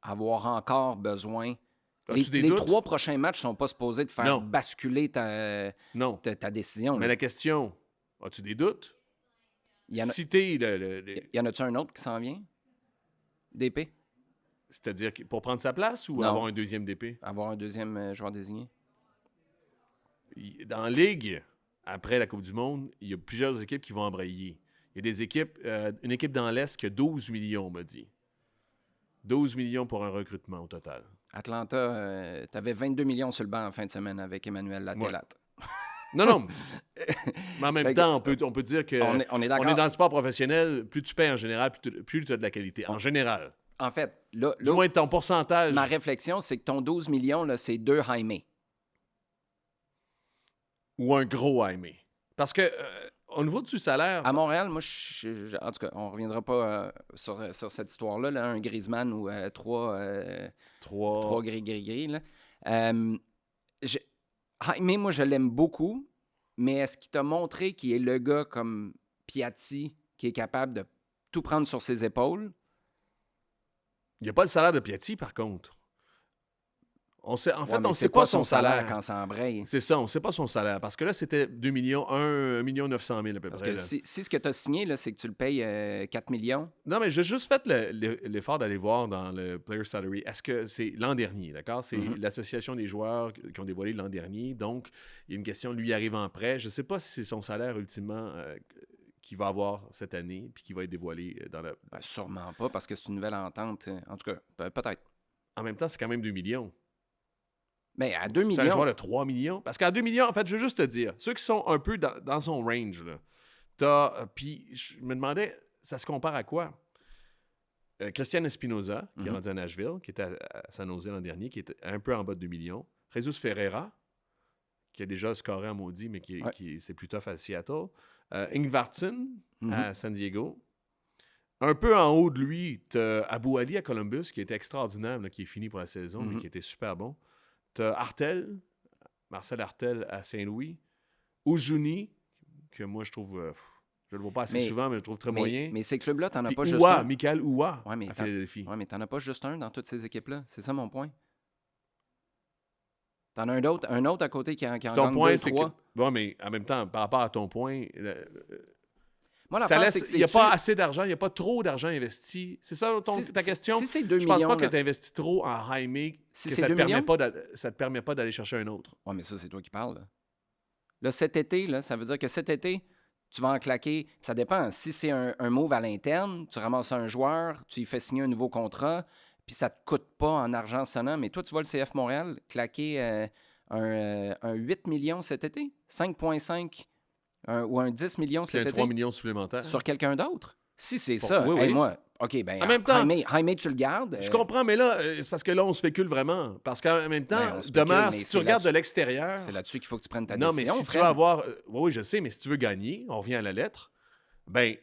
avoir encore besoin... As-tu des les doutes? 3 prochains matchs ne sont pas supposés de faire basculer ta décision. Mais la question, as-tu des doutes? Il y en a... Citer Y en a-tu un autre qui s'en vient? DP? C'est-à-dire pour prendre sa place ou avoir un deuxième DP? Avoir un deuxième joueur désigné. Dans la Ligue, après la Coupe du Monde, il y a plusieurs équipes qui vont embrayer. Il y a des équipes, une équipe dans l'Est qui a 12 millions, on m'a dit. 12 millions pour un recrutement au total. Atlanta, tu avais 22 millions sur le banc en fin de semaine avec Emmanuel Latelat. Ouais. Non. Mais en même temps, on peut dire que on est d'accord. On est dans le sport professionnel, plus tu payes en général, plus tu as de la qualité. En général. En fait, là, du moins ton pourcentage. Ma réflexion, c'est que ton 12 millions, là, c'est 2 Jaime. Ou un gros Jaime. Parce que au niveau du salaire... À Montréal, moi, en tout cas, on ne reviendra pas sur cette histoire-là, là, un Griezmann ou 3 gris. Là. Jaime, moi, je l'aime beaucoup, mais est-ce qu'il t'a montré qu'il est le gars comme Piatti qui est capable de tout prendre sur ses épaules? Il n'y a pas le salaire de Piatti, par contre. On sait pas son salaire quand ça embraye. C'est ça, on ne sait pas son salaire. Parce que là, c'était 2 millions, 1 900 000 à peu près. Parce que si ce que tu as signé, là, c'est que tu le payes 4 millions. Non, mais j'ai juste fait l'effort d'aller voir dans le Player Salary. Est-ce que c'est l'an dernier, d'accord? C'est l'association des joueurs qui ont dévoilé l'an dernier. Donc, il y a une question, lui arrive en prêt. Je ne sais pas si c'est son salaire ultimement qu'il va avoir cette année puis qui va être dévoilé dans la... sûrement pas, parce que c'est une nouvelle entente. En tout cas, peut-être. En même temps, c'est quand même 2 millions. Mais à 2 millions... C'est un joueur de 3 millions. Parce qu'à 2 millions, en fait, je veux juste te dire, ceux qui sont un peu dans son range, là, puis je me demandais, ça se compare à quoi? Christian Espinoza, qui est rendu à Nashville, qui était à San Jose l'an dernier, qui est un peu en bas de 2 millions. Jesus Ferreira, qui a déjà scoré en maudit, mais qui c'est plus tough à Seattle. Ingvartsen, à San Diego. Un peu en haut de lui, tu as Abou Ali à Columbus, qui était extraordinaire, là, qui est fini pour la saison, mais qui était super bon. T'as Marcel Hartel à Saint-Louis. Ozuni, que moi, je trouve... je le vois pas assez souvent, mais je le trouve très moyen. Mais ces clubs-là, t'en as pas juste un. un. Michael Oua, à Philadelphie. Oui, mais t'en as pas juste un dans toutes ces équipes-là. C'est ça, mon point. T'en as un autre à côté qui en gagne 2, 3. Bon, mais en même temps, par rapport à ton point... Moi, il n'y a pas assez d'argent, il n'y a pas trop d'argent investi. C'est ça ta question? Si c'est 2 je millions... pense pas que tu investis trop en Jaime, si que ça te permet pas d'aller chercher un autre. Oui, mais ça, c'est toi qui parles. Là, cet été, là, ça veut dire que cet été, tu vas en claquer. Ça dépend. Si c'est un move à l'interne, tu ramasses un joueur, tu lui fais signer un nouveau contrat, puis ça ne te coûte pas en argent sonnant. Mais toi, tu vois le CF Montréal claquer un 8 millions cet été, 5,5 ou un 10 millions cet été. 3 millions supplémentaires. Sur quelqu'un d'autre. Si c'est ça, oui. moi, OK, ben en même temps, Jaime, tu le gardes. Je comprends, mais là, c'est parce que là, on spécule vraiment. Parce qu'en même temps, demain, si tu regardes de l'extérieur... C'est là-dessus qu'il faut que tu prennes ta décision. Non, mais si tu veux avoir... oui, je sais, mais si tu veux gagner, on revient à la lettre, ben,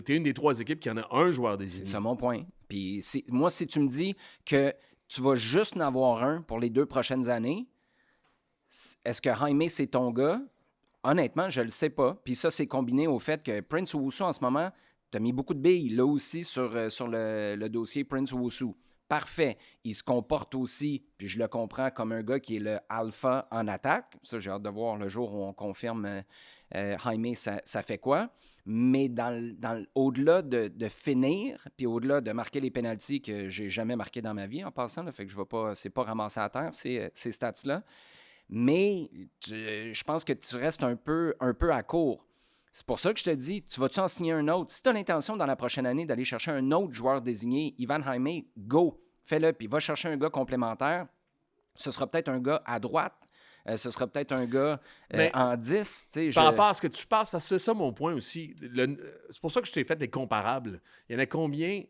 t'es une des 3 équipes qui en a un joueur désigné. C'est ça mon point. Puis moi, si tu me dis que tu vas juste en avoir un pour les 2 prochaines années, est-ce que Jaime, c'est ton gars? Honnêtement, je le sais pas. Puis ça, c'est combiné au fait que Prince Owusu, en ce moment, tu as mis beaucoup de billes là aussi sur le dossier Prince Owusu. Parfait. Il se comporte aussi, puis je le comprends, comme un gars qui est le alpha en attaque. Ça, j'ai hâte de voir le jour où on confirme Jaime, ça fait quoi. Mais au-delà de finir, puis au-delà de marquer les pénaltys que j'ai jamais marqué dans ma vie en passant, là, fait que je vais pas, c'est pas ramasser à terre, ces stats-là. Mais je pense que tu restes un peu à court. C'est pour ça que je te dis, tu vas-tu en signer un autre? Si tu as l'intention dans la prochaine année d'aller chercher un autre joueur désigné, Ivan Jaime, go, fais-le, puis va chercher un gars complémentaire. Ce sera peut-être un gars à droite, ce sera peut-être un gars en 10. Par rapport à ce que tu penses, parce que c'est ça mon point aussi. C'est pour ça que je t'ai fait des comparables. Il y en a combien?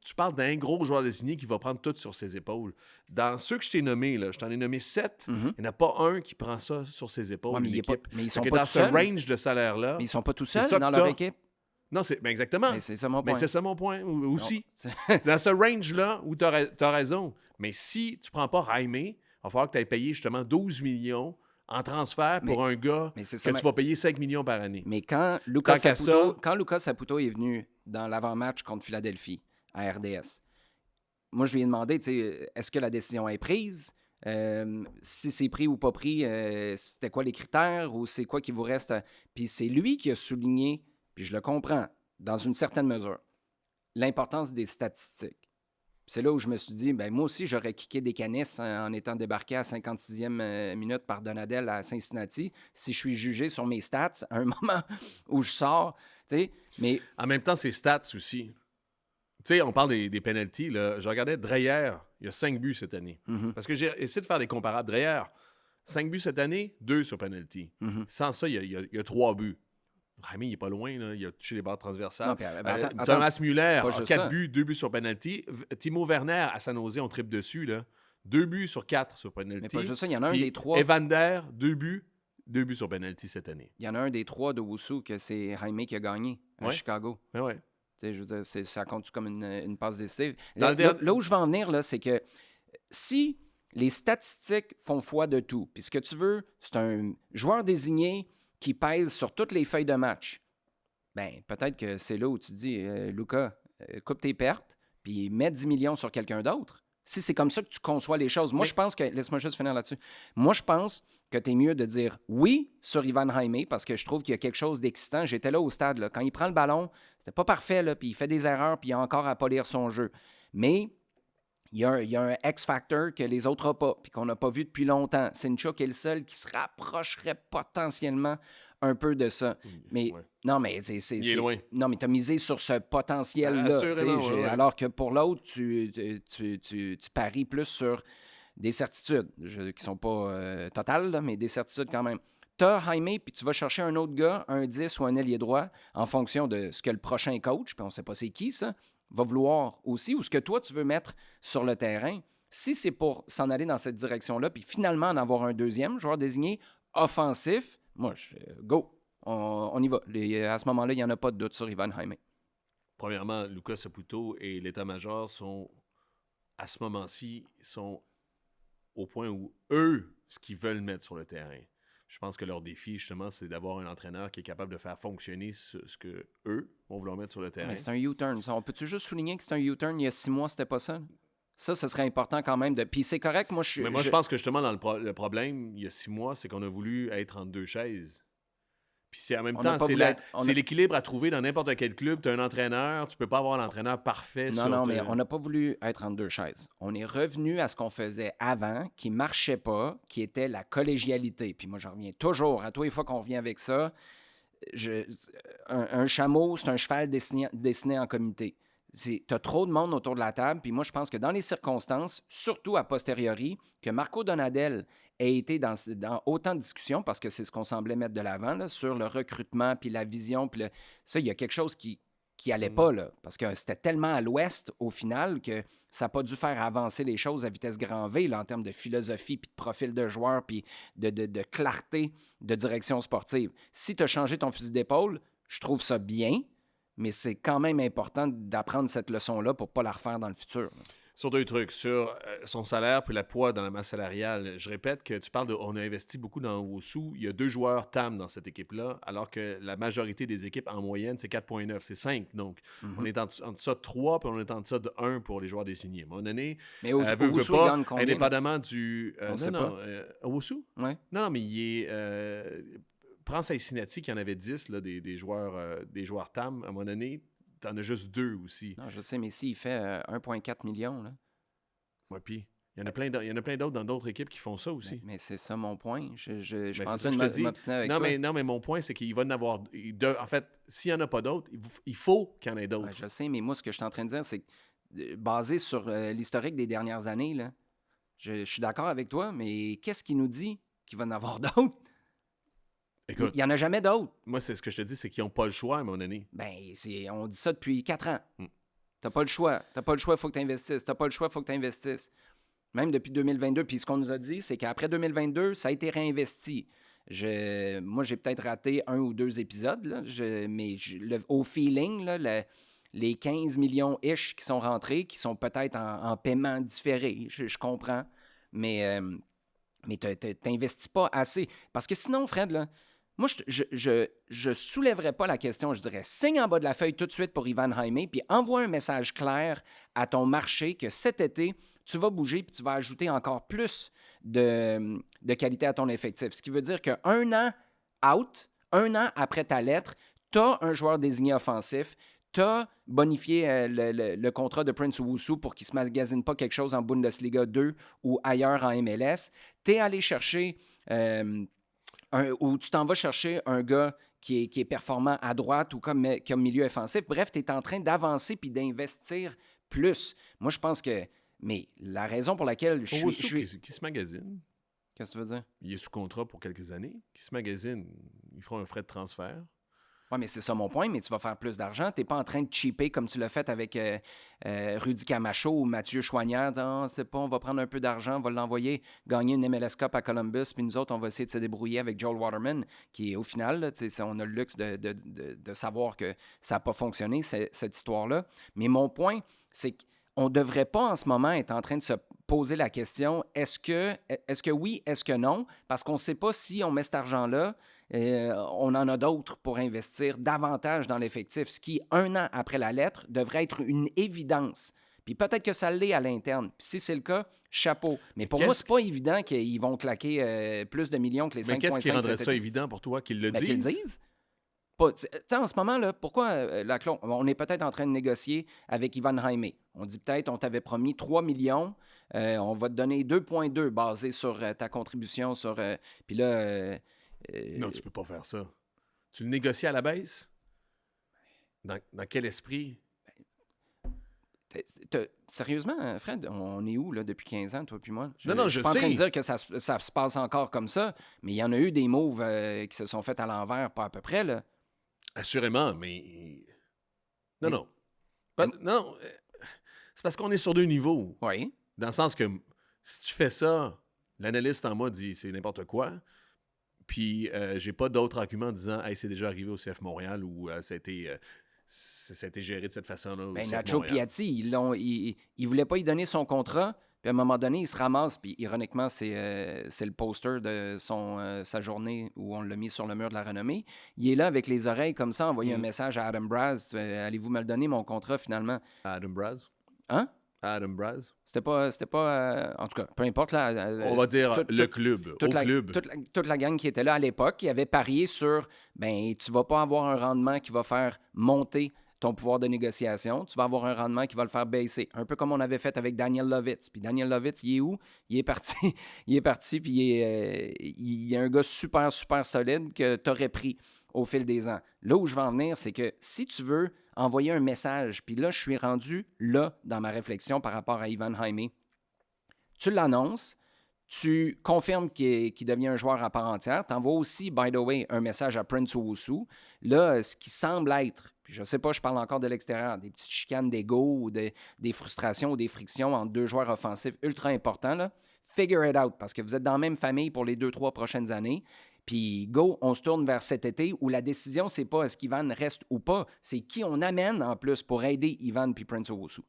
Tu parles d'un gros joueur désigné qui va prendre tout sur ses épaules. Dans ceux que je t'ai nommés, je t'en ai nommé 7, il n'y en a pas un qui prend ça sur ses épaules. Mais ils sont pas dans tout seuls. ce range de salaire-là... Mais ils sont pas tout seuls dans leur équipe. Non, exactement. Mais c'est ça mon point. Mais c'est ça mon point aussi. Dans ce range-là où tu as raison. Mais si tu prends pas Jaime, il va falloir que tu aies payé justement 12 millions en transfert pour un gars tu vas payer 5 millions par année. Mais quand Lucas Saputo est venu dans l'avant-match contre Philadelphie à RDS, moi, je lui ai demandé, est-ce que la décision est prise? Si c'est pris ou pas pris, c'était quoi les critères ou c'est quoi qui vous reste? Puis c'est lui qui a souligné, puis je le comprends, dans une certaine mesure, l'importance des statistiques. C'est là où je me suis dit, moi aussi, j'aurais kické des canisses en étant débarqué à 56e minute par Donadel à Cincinnati si je suis jugé sur mes stats à un moment où je sors. Mais... En même temps, c'est stats aussi. On parle des penalties. Là. Je regardais Dreyer, il y a 5 buts cette année. Mm-hmm. Parce que j'ai essayé de faire des comparables. Dreyer, 5 buts cette année, 2 sur penalty. Mm-hmm. Sans ça, il y a 3 buts. Rémi, il n'est pas loin. Là. Il a touché les barres transversales. Non, Thomas Müller a 4 ça. buts, 2 buts sur penalty. Timo Werner, à San Jose, on triple dessus. Là. 2 buts sur 4 sur penalty. Mais pas juste ça, il y en a un des 3. Evander, 2 buts sur penalty cette année. Il y en a un des 3 de Wusu que c'est Jaime qui a gagné à Chicago. Ouais. Je veux dire, ça compte comme une passe décisive. Là où je veux en venir, là, c'est que si les statistiques font foi de tout, puis ce que tu veux, c'est un joueur désigné qui pèse sur toutes les feuilles de match, peut-être que c'est là où tu dis, Luka, coupe tes pertes, puis mets 10 millions sur quelqu'un d'autre. Si c'est comme ça que tu conçois les choses. Moi, je pense que... Laisse-moi juste finir là-dessus. Moi, je pense que tu es mieux de dire oui sur Ivan Jaime parce que je trouve qu'il y a quelque chose d'excitant. J'étais là au stade. Là. Quand il prend le ballon, c'était pas parfait, là, puis il fait des erreurs, puis il a encore à polir son jeu. Mais il y a un X-factor que les autres n'ont pas, puis qu'on n'a pas vu depuis longtemps. Sinchuk est le seul qui se rapprocherait potentiellement un peu de ça. Mais non, mais il est loin. Non, mais tu as misé sur ce potentiel-là. Alors que pour l'autre, tu paries plus sur des certitudes, qui ne sont pas totales, là, mais des certitudes quand même. Tu as Jaime, puis tu vas chercher un autre gars, un 10 ou un ailier droit, en fonction de ce que le prochain coach, puis on ne sait pas c'est qui ça, va vouloir aussi, ou ce que toi, tu veux mettre sur le terrain. Si c'est pour s'en aller dans cette direction-là, puis finalement en avoir un deuxième joueur désigné offensif, moi, go, on y va. À ce moment-là, il n'y en a pas de doute sur Ivan Jaime. Premièrement, Lucas Saputo et l'état-major sont, à ce moment-ci, sont au point où eux, ce qu'ils veulent mettre sur le terrain. Je pense que leur défi, justement, c'est d'avoir un entraîneur qui est capable de faire fonctionner ce que eux vont vouloir mettre sur le terrain. Mais c'est un U-turn. On peut-tu juste souligner que c'est un U-turn? Il y a 6 mois, c'était pas ça? Ça, ce serait important quand même. Puis c'est correct. Je pense que justement, dans le problème, il y a 6 mois, c'est qu'on a voulu être entre deux chaises. Puis c'est en même temps, c'est l'équilibre à trouver dans n'importe quel club. Tu as un entraîneur, tu peux pas avoir l'entraîneur parfait. Mais on n'a pas voulu être entre deux chaises. On est revenu à ce qu'on faisait avant, qui marchait pas, qui était la collégialité. Puis moi, je reviens toujours, à tous les fois qu'on revient avec ça, un chameau, c'est un cheval dessiné en comité. Tu as trop de monde autour de la table, puis moi, je pense que dans les circonstances, surtout a posteriori, que Marco Donadel ait été dans autant de discussions, parce que c'est ce qu'on semblait mettre de l'avant, là, sur le recrutement, puis la vision, puis ça, il y a quelque chose qui allait pas, là, parce que c'était tellement à l'ouest, au final, que ça n'a pas dû faire avancer les choses à vitesse grand V, là, en termes de philosophie, puis de profil de joueur, puis de clarté de direction sportive. Si tu as changé ton fusil d'épaule, je trouve ça bien, mais c'est quand même important d'apprendre cette leçon-là pour ne pas la refaire dans le futur. Sur 2 trucs. Sur son salaire puis la poids dans la masse salariale, je répète que tu parles on a investi beaucoup dans Wusu. Il y a 2 joueurs TAM dans cette équipe-là, alors que la majorité des équipes, en moyenne, c'est 4,9. C'est 5, donc. On est entre ça de 3, puis on est entre ça de 1 pour les joueurs désignés. À un moment donné, mais Wusu, il gagne combien? Indépendamment du... on sait pas. Wusu? Oui. Non, mais il est... Prends Cincinnati, qui en avait 10, là, des joueurs TAM. À un moment donné, t'en as juste 2 aussi. Non, je sais, mais s'il fait 1,4 million, là. Oui, puis il y en a plein d'autres dans d'autres équipes qui font ça aussi. Mais c'est ça mon point. Je pensais de m'obstiner avec toi. Non, mais mon point, c'est qu'il va en avoir... En fait, s'il n'y en a pas d'autres, il faut qu'il y en ait d'autres. Ouais, je sais, mais moi, ce que je suis en train de dire, c'est que, basé sur l'historique des dernières années, là, je suis d'accord avec toi, mais qu'est-ce qui nous dit qu'il va en avoir d'autres. Écoute, il n'y en a jamais d'autres. Moi, c'est ce que je te dis, c'est qu'ils n'ont pas le choix à un moment donné. On dit ça depuis 4 ans. T'as pas le choix. T'as pas le choix, il faut que tu investisses. T'as pas le choix, il faut que tu investisses. Même depuis 2022. Puis ce qu'on nous a dit, c'est qu'après 2022, ça a été réinvesti. Moi, j'ai peut-être raté 1 ou 2 épisodes, là, au feeling, là, les 15 millions-ish qui sont rentrés, qui sont peut-être en paiement différé, je comprends, mais t'investis pas assez. Parce que sinon, Fred, là, moi, je soulèverais pas la question. Je dirais, signe en bas de la feuille tout de suite pour Ivan Jaime, puis envoie un message clair à ton marché que cet été, tu vas bouger puis tu vas ajouter encore plus de qualité à ton effectif. Ce qui veut dire qu'un an out, 1 an après ta lettre, tu as un joueur désigné offensif, tu as bonifié le contrat de Prince Owusu pour qu'il ne se magasine pas quelque chose en Bundesliga 2 ou ailleurs en MLS. Tu es allé chercher... ou tu t'en vas chercher un gars qui est performant à droite ou comme milieu offensif. Bref, tu es en train d'avancer puis d'investir plus. Moi, je pense que... Mais la raison pour laquelle je suis... Qui se magasine. Qu'est-ce que tu veux dire? Il est sous contrat pour quelques années. Qui se magasine. Ils feront un frais de transfert. Oui, mais c'est ça mon point, mais tu vas faire plus d'argent. Tu n'es pas en train de cheaper comme tu l'as fait avec Rudy Camacho ou Mathieu Choignard. C'est pas, on va prendre un peu d'argent, on va l'envoyer gagner une MLS Cup à Columbus, puis nous autres, on va essayer de se débrouiller avec Joel Waterman, qui est au final, là, on a le luxe de savoir que ça n'a pas fonctionné, cette histoire-là. Mais mon point, c'est qu'on ne devrait pas en ce moment être en train de se poser la question, est-ce que oui, est-ce que non? Parce qu'on ne sait pas si on met cet argent-là, on en a d'autres pour investir davantage dans l'effectif, ce qui, 1 an après la lettre, devrait être une évidence. Puis peut-être que ça l'est à l'interne. Puis si c'est le cas, chapeau. Mais pour moi, c'est pas évident qu'ils vont claquer plus de millions que les 5,5. Mais qu'est-ce qui rendrait ça évident pour toi qu'ils le disent? Qu'ils le disent. En ce moment, là, pourquoi on est peut-être en train de négocier avec Ivan Jaime. On dit peut-être, on t'avait promis 3 millions, on va te donner 2,2 basé sur ta contribution. Puis là... non, tu peux pas faire ça. Tu le négocies à la baisse? Dans quel esprit? Sérieusement, Fred, on est où là, depuis 15 ans, toi puis moi? Je suis pas en train de dire que ça se passe encore comme ça, mais il y en a eu des moves qui se sont faits à l'envers, pas à peu près, là. Assurément, mais... Non. C'est parce qu'on est sur 2 niveaux. Oui. Dans le sens que si tu fais ça, l'analyste en moi dit c'est n'importe quoi. Puis j'ai pas d'autres arguments en disant hey, c'est déjà arrivé au CF Montréal ou ça a été géré de cette façon-là. Nacho Piatti, il voulait pas y donner son contrat. Puis à un moment donné, il se ramasse. Puis ironiquement, c'est le poster de sa journée où on l'a mis sur le mur de la renommée. Il est là avec les oreilles comme ça, envoyer un message à Adam Braz. Allez-vous me le donner, mon contrat, finalement? Adam Braz? Hein? Adam Braz? C'était pas en tout cas, peu importe. Là, on va dire le club. Toute la gang qui était là à l'époque, qui avait parié sur tu vas pas avoir un rendement qui va faire monter ton pouvoir de négociation, tu vas avoir un rendement qui va le faire baisser. Un peu comme on avait fait avec Daniel Lovitz. Puis Daniel Lovitz, il est où? Il est parti, puis il est un gars super, super solide que tu aurais pris au fil des ans. Là où je veux en venir, c'est que si tu veux envoyer un message, puis là, je suis rendu là dans ma réflexion par rapport à Ivan Jaime, tu l'annonces, tu confirmes qu'il devient un joueur à part entière, tu envoies aussi, by the way, un message à Prince Owusu. Là, ce qui semble être, puis je sais pas, je parle encore de l'extérieur, des petites chicanes d'ego ou des frustrations ou des frictions entre 2 joueurs offensifs ultra importants, là. Figure it out, parce que vous êtes dans la même famille pour les 2-3 prochaines années. Puis go, on se tourne vers cet été où la décision, c'est pas est-ce qu'Ivan reste ou pas, c'est qui on amène en plus pour aider Ivan puis Prince Owusu.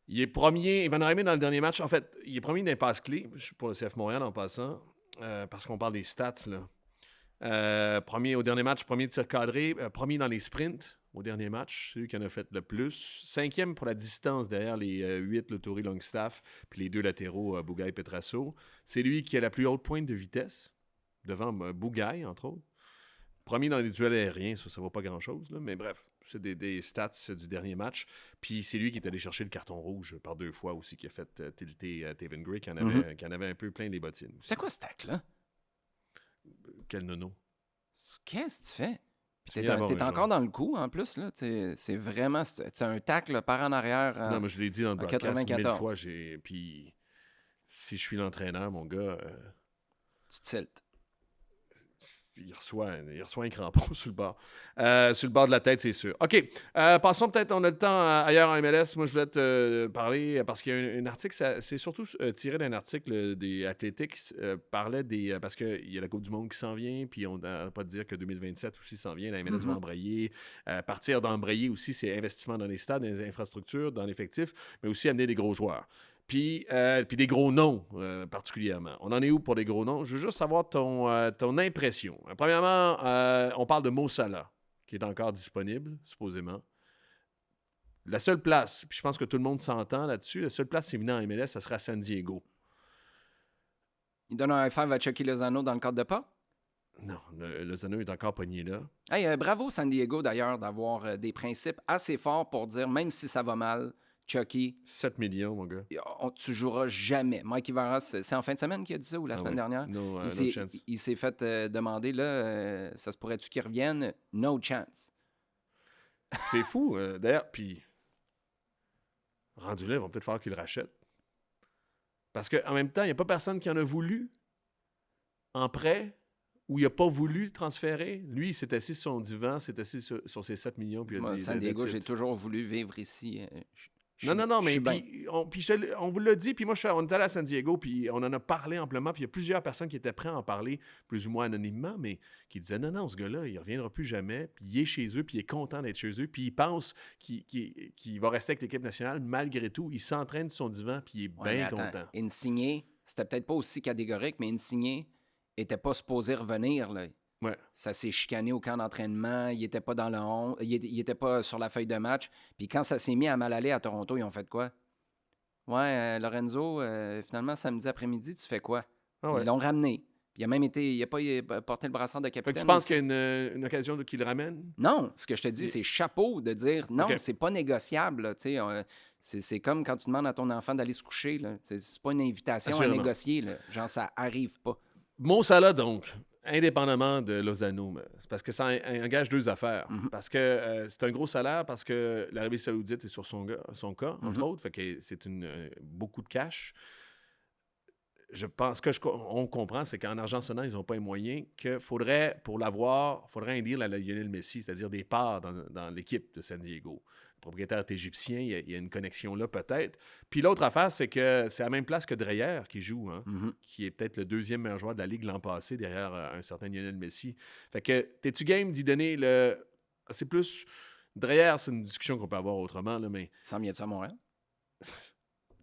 Il est premier, Ivan Jaime dans le dernier match. En fait, il est premier dans les passes clés pour le CF Montréal en passant, parce qu'on parle des stats, là. Premier au dernier match, premier tir cadré, premier dans les sprints au dernier match, c'est lui qui en a fait le plus. 5e pour la distance derrière les 8, le Touri Longstaff, puis les 2 latéraux, Bougaï et Petrasso. C'est lui qui a la plus haute pointe de vitesse, devant Bougaï, entre autres. Premier dans les duels aériens, ça ne vaut pas grand-chose, là, mais bref, c'est des stats du dernier match. Puis c'est lui qui est allé chercher le carton rouge par 2 fois aussi, qui a fait tilter Taven Gray, qui en avait un peu plein les bottines. C'est quoi ce tac-là? Quel nono? Qu'est-ce que tu fais? T'es encore dans le coup, en plus. Là. C'est vraiment... C'est un tacle par en arrière. Non, mais je l'ai dit dans le broadcast 1000 fois. Puis si je suis l'entraîneur, mon gars... Tu tiltes. Il reçoit un crampon sur le bord de la tête, c'est sûr. OK. Passons peut-être, on a le temps ailleurs en MLS. Moi, je voulais te parler parce qu'il y a un article, c'est surtout tiré d'un article des Athletics, parlait parce qu'il y a la Coupe du Monde qui s'en vient, puis on n'a pas de dire que 2027 aussi s'en vient. La MLS va embrayer. Partir d'embrayer aussi, c'est investissement dans les stades, dans les infrastructures, dans l'effectif, mais aussi amener des gros joueurs. Puis des gros noms, particulièrement. On en est où pour des gros noms? Je veux juste savoir ton impression. Premièrement, on parle de Mo Salah, qui est encore disponible, supposément. La seule place, puis je pense que tout le monde s'entend là-dessus, la seule place éminente en MLS, ça sera à San Diego. Il donne un high five à Chucky Lozano dans le cadre de pas? Non, Lozano est encore pogné là. Hey, bravo San Diego, d'ailleurs, d'avoir des principes assez forts pour dire, même si ça va mal, Chucky. 7 millions, mon gars. Tu joueras jamais. Mikey Varas, c'est en fin de semaine qu'il a dit ça ou la semaine dernière? No chance. Il s'est fait demander, là, ça se pourrait-tu qu'il revienne? No chance. C'est fou. D'ailleurs, puis rendu là, il va peut-être falloir qu'il le rachète. Parce qu'en même temps, il n'y a pas personne qui en a voulu en prêt ou il n'a pas voulu transférer. Lui, il s'est assis sur son divan, s'est assis sur ses 7 millions. Puis il a dit, San Diego, j'ai toujours voulu vivre ici. Non, mais on vous l'a dit, puis moi, on est allé à San Diego, puis on en a parlé amplement, puis il y a plusieurs personnes qui étaient prêtes à en parler, plus ou moins anonymement, mais qui disaient non, ce gars-là, il ne reviendra plus jamais, puis il est chez eux, puis il est content d'être chez eux, puis il pense qu'il va rester avec l'équipe nationale, malgré tout, il s'entraîne sur son divan, puis il est bien content. Insigné, c'était peut-être pas aussi catégorique, mais Insigné n'était pas supposé revenir, là. Ouais. Ça s'est chicané au camp d'entraînement, il n'était pas dans le 11, il était pas sur la feuille de match. Puis quand ça s'est mis à mal aller à Toronto, ils ont fait quoi? Ouais, Lorenzo, finalement, samedi après-midi, tu fais quoi? Ah ouais. Ils l'ont ramené. Puis il n'a pas porté le brassard de capitaine. Fait que tu penses qu'il y a une occasion qu'il le ramène? Non, ce que je te dis, c'est chapeau de dire non, c'est pas négociable. Là, c'est comme quand tu demandes à ton enfant d'aller se coucher. Là, c'est pas une invitation à négocier. Là. Genre, ça arrive pas. Mo Salah, donc, indépendamment de Lozano, c'est parce que ça engage deux affaires. Parce que c'est un gros salaire, parce que l'Arabie Saoudite est sur son cas, entre autres, fait que c'est beaucoup de cash. Je pense qu'on comprend, c'est qu'en argent sonnant, ils n'ont pas les moyens, qu'il faudrait, pour l'avoir, il faudrait un deal à la Lionel Messi, c'est-à-dire des parts dans l'équipe de San Diego. Le propriétaire est égyptien, il y a une connexion là peut-être. Puis l'autre affaire, c'est que c'est à la même place que Dreyer qui joue, qui est peut-être le deuxième meilleur joueur de la Ligue l'an passé, derrière un certain Lionel Messi. Fait que, t'es-tu game d'y donner le... C'est plus... Dreyer, c'est une discussion qu'on peut avoir autrement, là, mais... Ça me vient-tu à Montréal?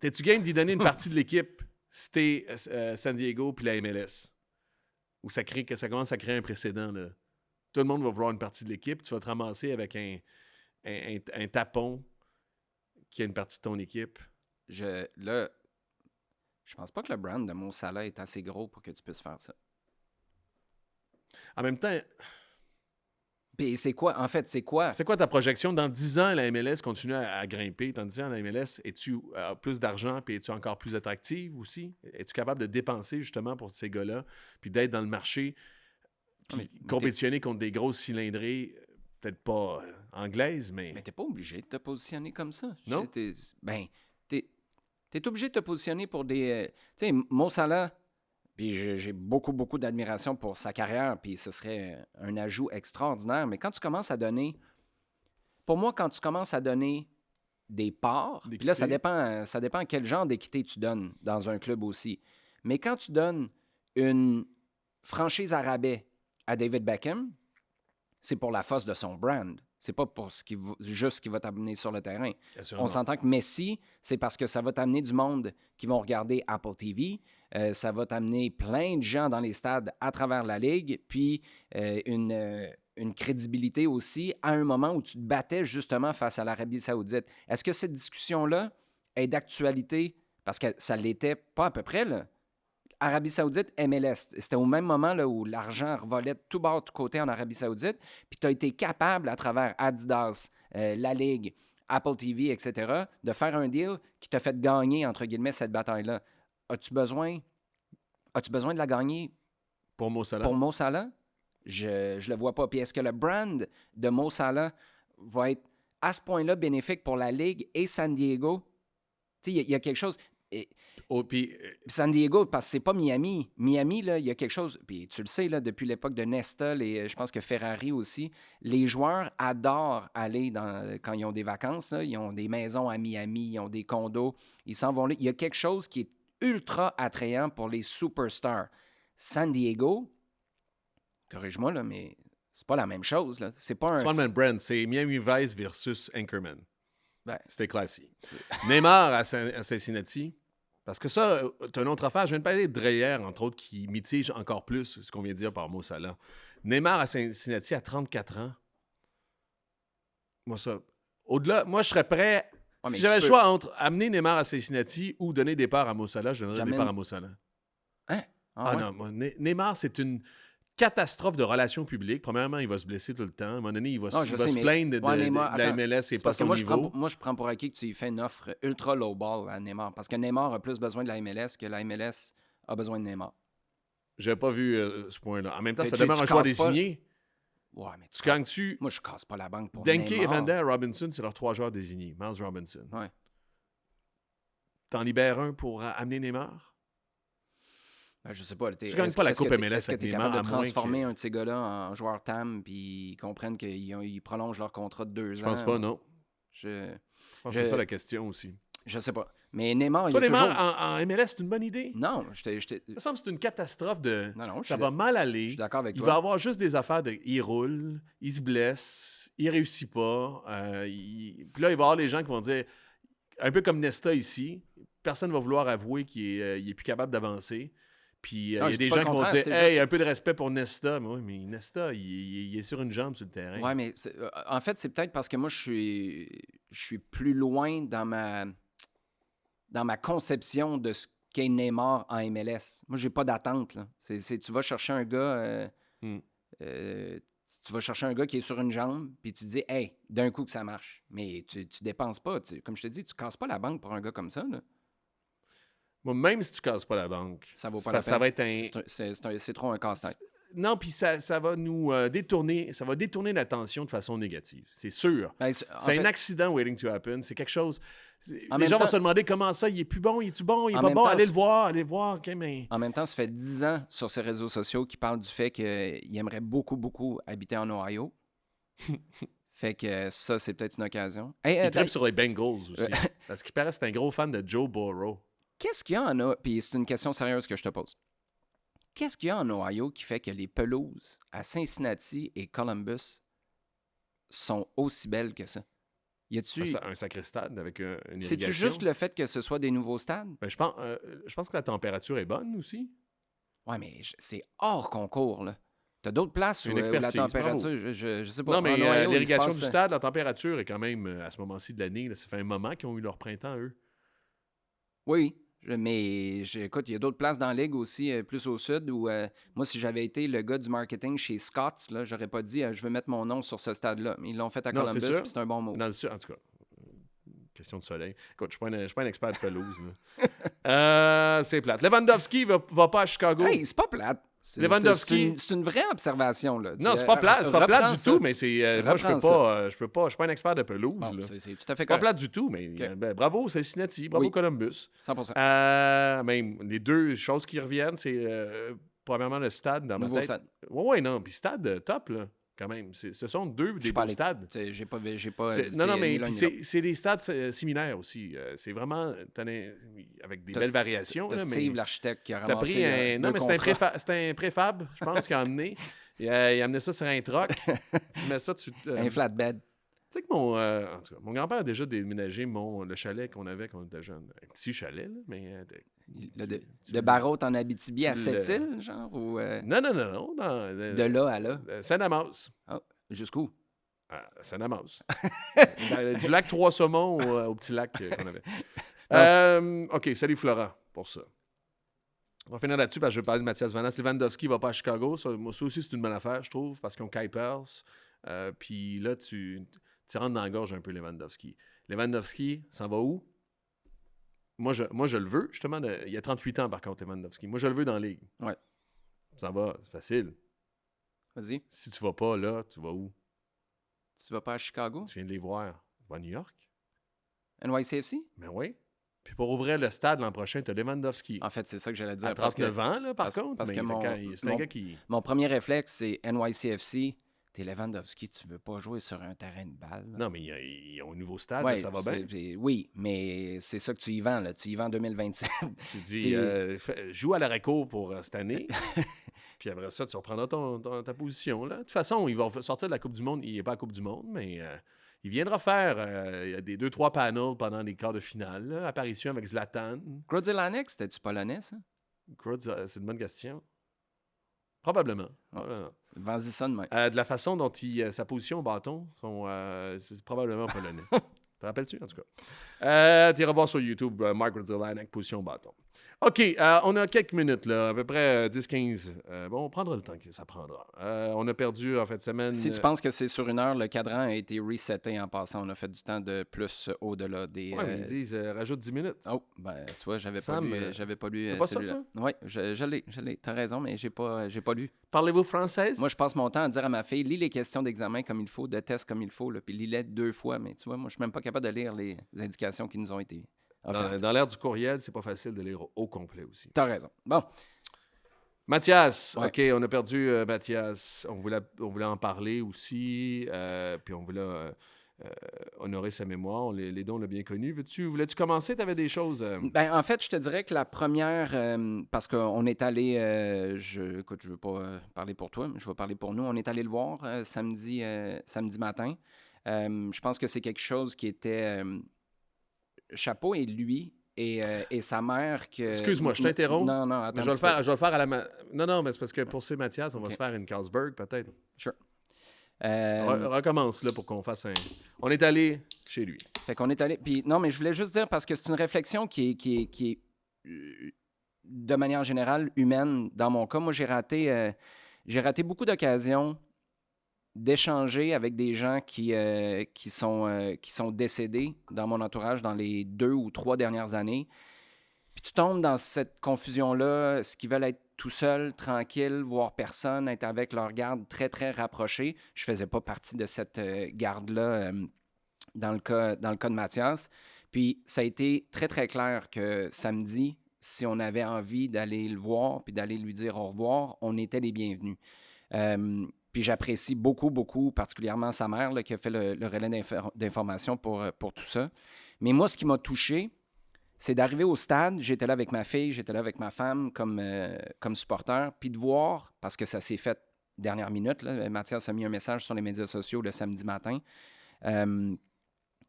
T'es-tu game d'y donner une partie de l'équipe si t'es San Diego puis la MLS? Où ça commence à créer un précédent, là. Tout le monde va vouloir une partie de l'équipe, tu vas te ramasser avec un tapon qui a une partie de ton équipe. Je pense pas que le brand de Mo Salah est assez gros pour que tu puisses faire ça. En même temps... Puis c'est quoi? En fait, c'est quoi? C'est quoi ta projection? Dans 10 ans, la MLS continue à grimper. Dans 10 ans, la MLS, es-tu plus d'argent puis es-tu encore plus attractive aussi? Es-tu capable de dépenser justement pour ces gars-là puis d'être dans le marché puis compétitionner contre des grosses cylindrées, peut-être pas anglaises, mais... Mais t'es pas obligé de te positionner comme ça. Non? T'es obligé de te positionner pour des... tu sais, Mo Salah, puis j'ai beaucoup, beaucoup d'admiration pour sa carrière, puis ce serait un ajout extraordinaire, mais quand tu commences à donner... Pour moi, quand tu commences à donner des parts, puis là, ça dépend quel genre d'équité tu donnes dans un club aussi. Mais quand tu donnes une franchise à rabais à David Beckham, c'est pour la force de son brand. C'est pas pour juste ce qui va t'amener sur le terrain. On s'entend que Messi, c'est parce que ça va t'amener du monde qui vont regarder Apple TV. Ça va t'amener plein de gens dans les stades à travers la Ligue. Puis une crédibilité aussi à un moment où tu te battais justement face à l'Arabie Saoudite. Est-ce que cette discussion-là est d'actualité? Parce que ça l'était pas à peu près, là. Arabie Saoudite, MLS. C'était au même moment là, où l'argent revolait de tout bord, de tout côté en Arabie Saoudite. Puis tu as été capable, à travers Adidas, la Ligue, Apple TV, etc., de faire un deal qui t'a fait gagner, entre guillemets, cette bataille-là. As-tu besoin de la gagner pour Mo Salah? Pour Mo Salah? Je le vois pas. Puis est-ce que le brand de Mo Salah va être à ce point-là bénéfique pour la Ligue et San Diego? Tu sais, il y a quelque chose... San Diego, parce que c'est pas Miami. Miami, là, il y a quelque chose... Puis tu le sais, là, depuis l'époque de Nesta, je pense que Ferrari aussi, les joueurs adorent aller quand ils ont des vacances. Là, ils ont des maisons à Miami, ils ont des condos. Ils s'en vont là. Il y a quelque chose qui est ultra attrayant pour les superstars. San Diego, corrige-moi, là, mais c'est pas la même chose. Là. C'est pas un même brand. C'est Miami Vice versus Anchorman. C'était classique. Neymar à Cincinnati... Parce que ça, tu as une autre affaire. Je viens de parler de Dreyer, entre autres, qui mitige encore plus ce qu'on vient de dire par Mo Salah. Neymar à Cincinnati à 34 ans. Moi, ça... Au-delà, moi, je serais prêt... si j'avais le choix entre amener Neymar à Cincinnati ou donner des parts à Mo Salah, je donnerais des parts à Mo Salah. Hein? Non, Neymar, c'est une catastrophe de relations publiques. Premièrement, il va se blesser tout le temps. À un moment donné, il va se plaindre de la MLS et pas son niveau. Moi, je prends pour acquis que tu lui fais une offre ultra low-ball à Neymar. Parce que Neymar a plus besoin de la MLS que la MLS a besoin de Neymar. Je n'avais pas vu ce point-là. En même temps, ça demeure un choix désigné. Ouais, mais tu gagnes-tu... Moi, je casse pas la banque pour Denke, Neymar. Evander, Robinson, c'est leurs 3 joueurs désignés. Miles Robinson. Ouais. T'en libères un pour amener Neymar? Je sais pas. Tu gagnes pas la Coupe MLS est-ce que tu es capable de transformer un de ces gars-là en joueur TAM puis ils comprennent qu'ils prolongent leur contrat de 2 ans? Je pense pas, non. Je pense que c'est ça la question aussi. Je sais pas. Mais Neymar, toi, Neymar, toujours... en MLS, c'est une bonne idée? Non. Ça me semble que c'est une catastrophe de... Non, ça va mal aller. Je suis d'accord avec toi. Il va avoir juste des affaires de... Il roule, il se blesse, il réussit pas. Puis là, il va y avoir les gens qui vont dire... Un peu comme Nesta ici, personne ne va vouloir avouer qu'il est plus capable d'avancer. Puis il y a des gens qui vont dire « Hey, un peu de respect pour Nesta. » Mais oui, mais Nesta, il est sur une jambe sur le terrain. Oui, mais en fait, c'est peut-être parce que moi, je suis plus loin dans ma conception de ce qu'est Neymar en MLS. Moi, j'ai pas d'attente. Là. Tu vas chercher un gars... tu vas chercher un gars qui est sur une jambe, puis tu dis « Hey, d'un coup que ça marche. » Mais tu dépenses pas. Comme je te dis, tu casses pas la banque pour un gars comme ça, là. Moi, même si tu casses pas la banque, ça vaut pas la peine. Ça va être c'est trop un casse-tête. Non, puis ça va nous détourner l'attention de façon négative. C'est sûr. C'est un accident waiting to happen. C'est quelque chose... Les gens vont se demander comment ça, il est plus bon, il est-tu bon, il est pas bon, allez le voir. Okay, mais... En même temps, ça fait 10 ans sur ses réseaux sociaux qu'il parle du fait qu'il aimerait beaucoup, beaucoup habiter en Ohio. Fait que ça, c'est peut-être une occasion. Il tripe sur les Bengals aussi. Parce qu'il paraît que c'est un gros fan de Joe Burrow. Qu'est-ce qu'il y a en Ohio? Puis c'est une question sérieuse que je te pose. Qu'est-ce qu'il y a en Ohio qui fait que les pelouses à Cincinnati et Columbus sont aussi belles que ça? Y a-tu un sacré stade avec une irrigation? C'est-tu juste le fait que ce soit des nouveaux stades? Ben, je pense que la température est bonne aussi. Oui, mais c'est hors concours, là. T'as d'autres places où la température, je sais pas. Non, mais l'irrigation du stade, la température est quand même, à ce moment-ci de l'année, ça fait un moment qu'ils ont eu leur printemps, eux. Oui, mais écoute, il y a d'autres places dans la ligue aussi, plus au sud, où moi, si j'avais été le gars du marketing chez Scott's, là, j'aurais pas dit je veux mettre mon nom sur ce stade-là. Ils l'ont fait à Columbus, puis c'est un bon mot. Non, en tout cas, question de soleil. Écoute, je suis pas un expert de pelouse. C'est plate. Lewandowski va pas à Chicago. Hey, c'est pas plate. Lewandowski... C'est une vraie observation. Là. Non, c'est pas plate. C'est pas plate du tout, mais c'est... moi, je peux pas. Je suis pas un expert de pelouse. Bon, c'est tout à fait pas plate du tout, mais bravo Cincinnati, bravo Columbus. 100%. Même les deux choses qui reviennent, c'est premièrement le stade dans ma tête. Stade. Oui, non. Puis stade top, là. Quand même. Ce sont deux des beaux stades. J'ai pas non, mais c'est des stades similaires aussi. C'est vraiment avec des belles variations. T'as Steve, l'architecte, qui a ramassé non, mais c'est un préfab, je pense, qu'il a amené. Il a amené ça sur un truck. Tu mets ça un flatbed. Tu sais que mon grand-père a déjà déménagé le chalet qu'on avait quand on était jeune. Un petit chalet, là, mais... de Barrault en Abitibi à Sept-Îles, genre? Ou, Non. De là à là? Saint-Damas. Oh, jusqu'où? Saint-Damas. Du lac Trois-Saumons au petit lac qu'on avait. OK, salut Florent pour ça. On va finir là-dessus parce que je vais parler de Mathias Van Ness. Lewandowski ne va pas à Chicago. Ça aussi, c'est une bonne affaire, je trouve, parce qu'ils ont Kuipers. Puis là, tu rentres dans la gorge un peu Lewandowski. Lewandowski, ça va où? Moi, je le veux, justement. Il y a 38 ans, par contre, Lewandowski. Moi, je le veux dans la ligue. Ouais. Ça va, c'est facile. Vas-y. Si tu vas pas là, tu vas où? Tu vas pas à Chicago? Tu viens de les voir. Tu vas à New York? NYCFC? Ben oui. Puis pour ouvrir le stade l'an prochain, tu as Lewandowski. En fait, c'est ça que j'allais dire. À 39 ans, là, par contre. Parce que c'est un gars qui... Mon premier réflexe, c'est NYCFC. T'es Lewandowski, tu veux pas jouer sur un terrain de balle. Là. Non, mais ils ont un nouveau stade, là, ça va bien. Oui, mais c'est ça que tu y vends. Là. Tu y vends en 2027. Tu dis, joue à l'arrêt-court pour cette année. Puis après ça, tu reprendras ta position. Là. De toute façon, il va sortir de la Coupe du Monde. Il n'est pas à la Coupe du Monde, mais il viendra faire il y a des 2-3 panels pendant les quarts de finale. Là. Apparition avec Zlatan. Grodzielanek, c'était-tu polonais, ça? C'est une bonne question. Probablement. Vas-y ça de même. De la façon dont sa position au bâton, c'est probablement polonais. Te rappelles-tu, en tout cas? Tu iras voir sur YouTube, Mark Grodzielanek, position au bâton. OK, on a quelques minutes, là, à peu près 10-15. On prendra le temps que ça prendra. On a perdu, en fait, semaine... Si tu penses que c'est sur 1 heure, le cadran a été reseté en passant. On a fait du temps de plus au-delà des... Oui, mais ils disent, rajoute 10 minutes. Oh, ben, tu vois, j'avais pas lu T'as pas celui-là. Oui, je l'ai. T'as raison, mais j'ai pas lu. Parlez-vous française? Moi, je passe mon temps à dire à ma fille, lis les questions d'examen comme il faut, de tests comme il faut, là, puis lis-les 2 fois. Mais tu vois, moi, je suis même pas capable de lire les indications qui nous ont été... Dans l'ère du courriel, c'est pas facile de lire au complet aussi. T'as raison. Bon. Mathias, ouais. OK, on a perdu Mathias. On voulait en parler aussi, puis on voulait honorer sa mémoire. Les dons, on l'a bien connu. Voulais-tu commencer? Tu avais des choses... Ben, en fait, je te dirais que la première, parce qu'on est allé, écoute, je veux pas parler pour toi, mais je vais parler pour nous. On est allé le voir samedi matin. Je pense que c'est quelque chose qui était... chapeau et lui et sa mère que... Excuse-moi, je t'interromps. Non, attends. Je vais le faire à la... Non, mais c'est parce que pour ces Mathias, on va se faire une Carlsberg, peut-être. Sure. Recommence, là, pour qu'on fasse un... On est allé chez lui. Fait qu'on est allé... Puis non, mais je voulais juste dire, parce que c'est une réflexion qui est de manière générale, humaine. Dans mon cas, moi, j'ai raté beaucoup d'occasions d'échanger avec des gens qui sont décédés dans mon entourage dans les 2 ou 3 dernières années. Puis tu tombes dans cette confusion-là, ce qu'ils veulent être tout seuls, tranquilles, voir personne, être avec leur garde très, très rapprochée. Je faisais pas partie de cette garde-là dans le cas de Mathias. Puis ça a été très, très clair que samedi, si on avait envie d'aller le voir puis d'aller lui dire au revoir, on était les bienvenus. Puis j'apprécie beaucoup, beaucoup, particulièrement sa mère là, qui a fait le relais d'information pour tout ça. Mais moi, ce qui m'a touché, c'est d'arriver au stade. J'étais là avec ma fille, j'étais là avec ma femme comme supporter, puis de voir, parce que ça s'est fait dernière minute, là, Mathias a mis un message sur les médias sociaux le samedi matin. Il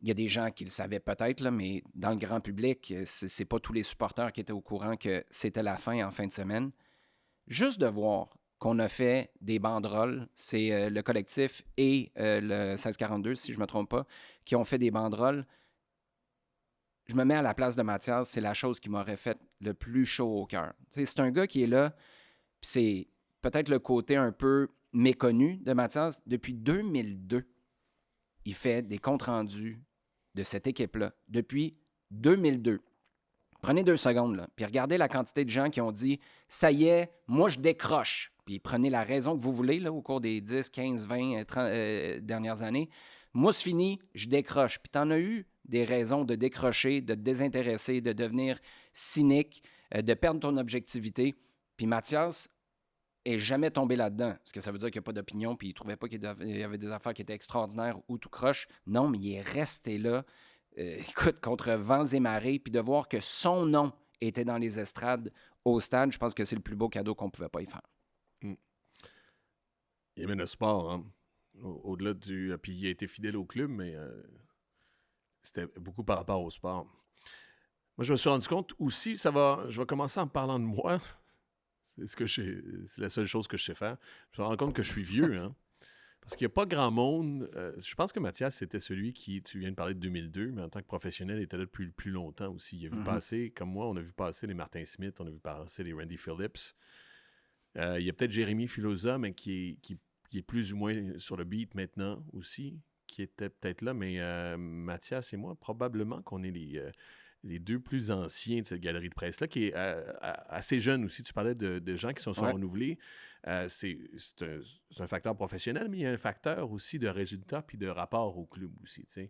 y a des gens qui le savaient peut-être, là, mais dans le grand public, c'est pas tous les supporters qui étaient au courant que c'était la fin en fin de semaine. Juste de voir qu'on a fait des banderoles. C'est le collectif et le 1642, si je ne me trompe pas, qui ont fait des banderoles. Je me mets à la place de Mathias, c'est la chose qui m'aurait fait le plus chaud au cœur. C'est un gars qui est là, puis c'est peut-être le côté un peu méconnu de Mathias. Depuis 2002, il fait des comptes rendus de cette équipe-là. Depuis 2002. Prenez 2 secondes, là, puis regardez la quantité de gens qui ont dit « Ça y est, moi, je décroche ». Puis prenez la raison que vous voulez là, au cours des 10, 15, 20, 30 dernières années. Moi, c'est fini, je décroche. Puis tu en as eu des raisons de décrocher, de te désintéresser, de devenir cynique, de perdre ton objectivité. Puis Mathias n'est jamais tombé là-dedans. Est-ce que ça veut dire qu'il n'y a pas d'opinion puis il ne trouvait pas qu'il y avait des affaires qui étaient extraordinaires ou tout croche? Non, mais il est resté là, écoute, contre vents et marées, puis de voir que son nom était dans les estrades au stade, je pense que c'est le plus beau cadeau qu'on ne pouvait pas y faire. Il aimait le sport, hein? Au-delà du... Puis il a été fidèle au club, mais c'était beaucoup par rapport au sport. Moi, je me suis rendu compte aussi, je vais commencer en parlant de moi. C'est la seule chose que je sais faire. Je me rends compte que je suis vieux, hein? Parce qu'il n'y a pas grand monde... je pense que Mathias, c'était celui qui... Tu viens de parler de 2002, mais en tant que professionnel, il était là depuis plus longtemps aussi. Il a vu passer, comme moi, on a vu passer les Martin Smith, on a vu passer les Randy Phillips. Il y a peut-être Jérémy Filosa, mais qui est plus ou moins sur le beat maintenant aussi, qui était peut-être là. Mais Mathias et moi, probablement qu'on est les 2 plus anciens de cette galerie de presse-là, qui est assez jeune aussi. Tu parlais de gens qui sont renouvelés. C'est un facteur professionnel, mais il y a un facteur aussi de résultat puis de rapport au club aussi. T'sais.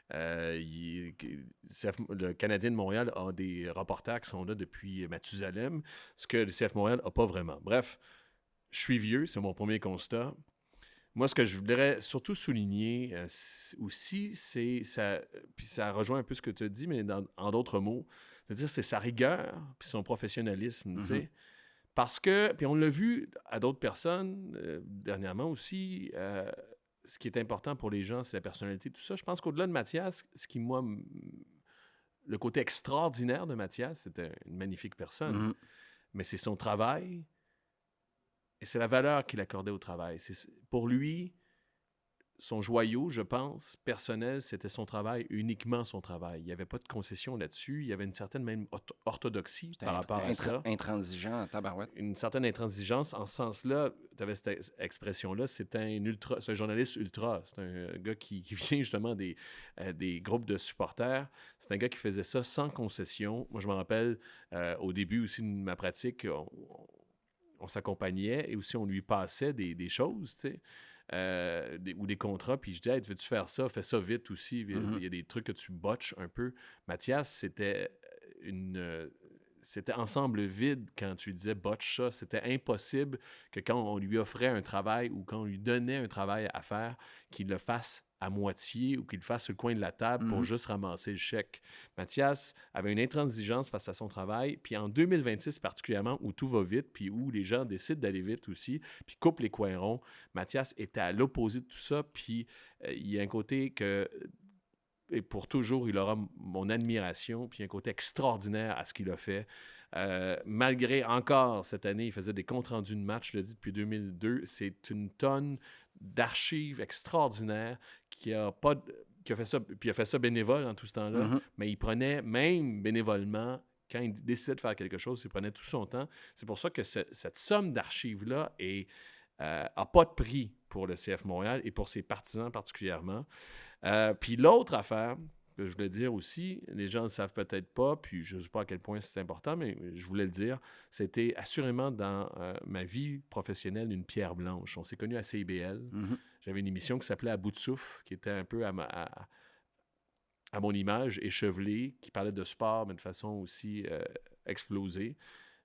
Le Canadien de Montréal a des reporters qui sont là depuis Mathusalem, ce que le CF Montréal n'a pas vraiment. Bref, je suis vieux, c'est mon premier constat. Moi, ce que je voudrais surtout souligner aussi, c'est ça, puis ça rejoint un peu ce que tu as dit, mais en d'autres mots, c'est-à-dire c'est sa rigueur puis son professionnalisme, tu sais. Parce que, puis on l'a vu à d'autres personnes dernièrement aussi, ce qui est important pour les gens, c'est la personnalité, tout ça. Je pense qu'au-delà de Mathias, ce qui, moi, le côté extraordinaire de Mathias, c'était une magnifique personne, mais c'est son travail. Et c'est la valeur qu'il accordait au travail. Pour lui, son joyau, je pense, personnel, c'était son travail, uniquement son travail. Il n'y avait pas de concession là-dessus. Il y avait une certaine même orthodoxie par rapport à ça. Intransigeant en tabarouette. Une certaine intransigeance. En ce sens-là, tu avais cette expression-là, c'est un journaliste ultra. C'est un gars qui vient justement des groupes de supporters. C'est un gars qui faisait ça sans concession. Moi, je me rappelle, au début aussi de ma pratique, on s'accompagnait et aussi on lui passait des choses, tu sais. Ou des contrats, puis je disais, hey, veux-tu faire ça? Fais ça vite aussi. Il y a des trucs que tu botches un peu. Mathias, c'était ensemble vide quand tu disais botch ça. C'était impossible que quand on lui offrait un travail ou quand on lui donnait un travail à faire, qu'il le fasse à moitié ou qu'il le fasse sur le coin de la table pour juste ramasser le chèque. Mathias avait une intransigeance face à son travail, puis en 2026 particulièrement, où tout va vite, puis où les gens décident d'aller vite aussi, puis coupent les coins ronds, Mathias était à l'opposé de tout ça, puis il y a un côté que, et pour toujours, il aura mon admiration, puis un côté extraordinaire à ce qu'il a fait. Malgré encore cette année, il faisait des comptes rendus de match, je le dis depuis 2002, c'est une tonne d'archives extraordinaires qui a fait ça, puis il a fait ça bénévole en tout ce temps-là, mais il prenait même bénévolement, quand il décidait de faire quelque chose, il prenait tout son temps. C'est pour ça que cette somme d'archives-là n'a pas de prix pour le CF Montréal et pour ses partisans particulièrement. Puis l'autre affaire que je voulais dire aussi, les gens ne le savent peut-être pas, puis je ne sais pas à quel point c'est important, mais je voulais le dire, c'était assurément dans ma vie professionnelle une pierre blanche. On s'est connus à CIBL. J'avais une émission qui s'appelait « À bout de souffle », qui était un peu à mon image, échevelée, qui parlait de sport, mais de façon aussi explosée.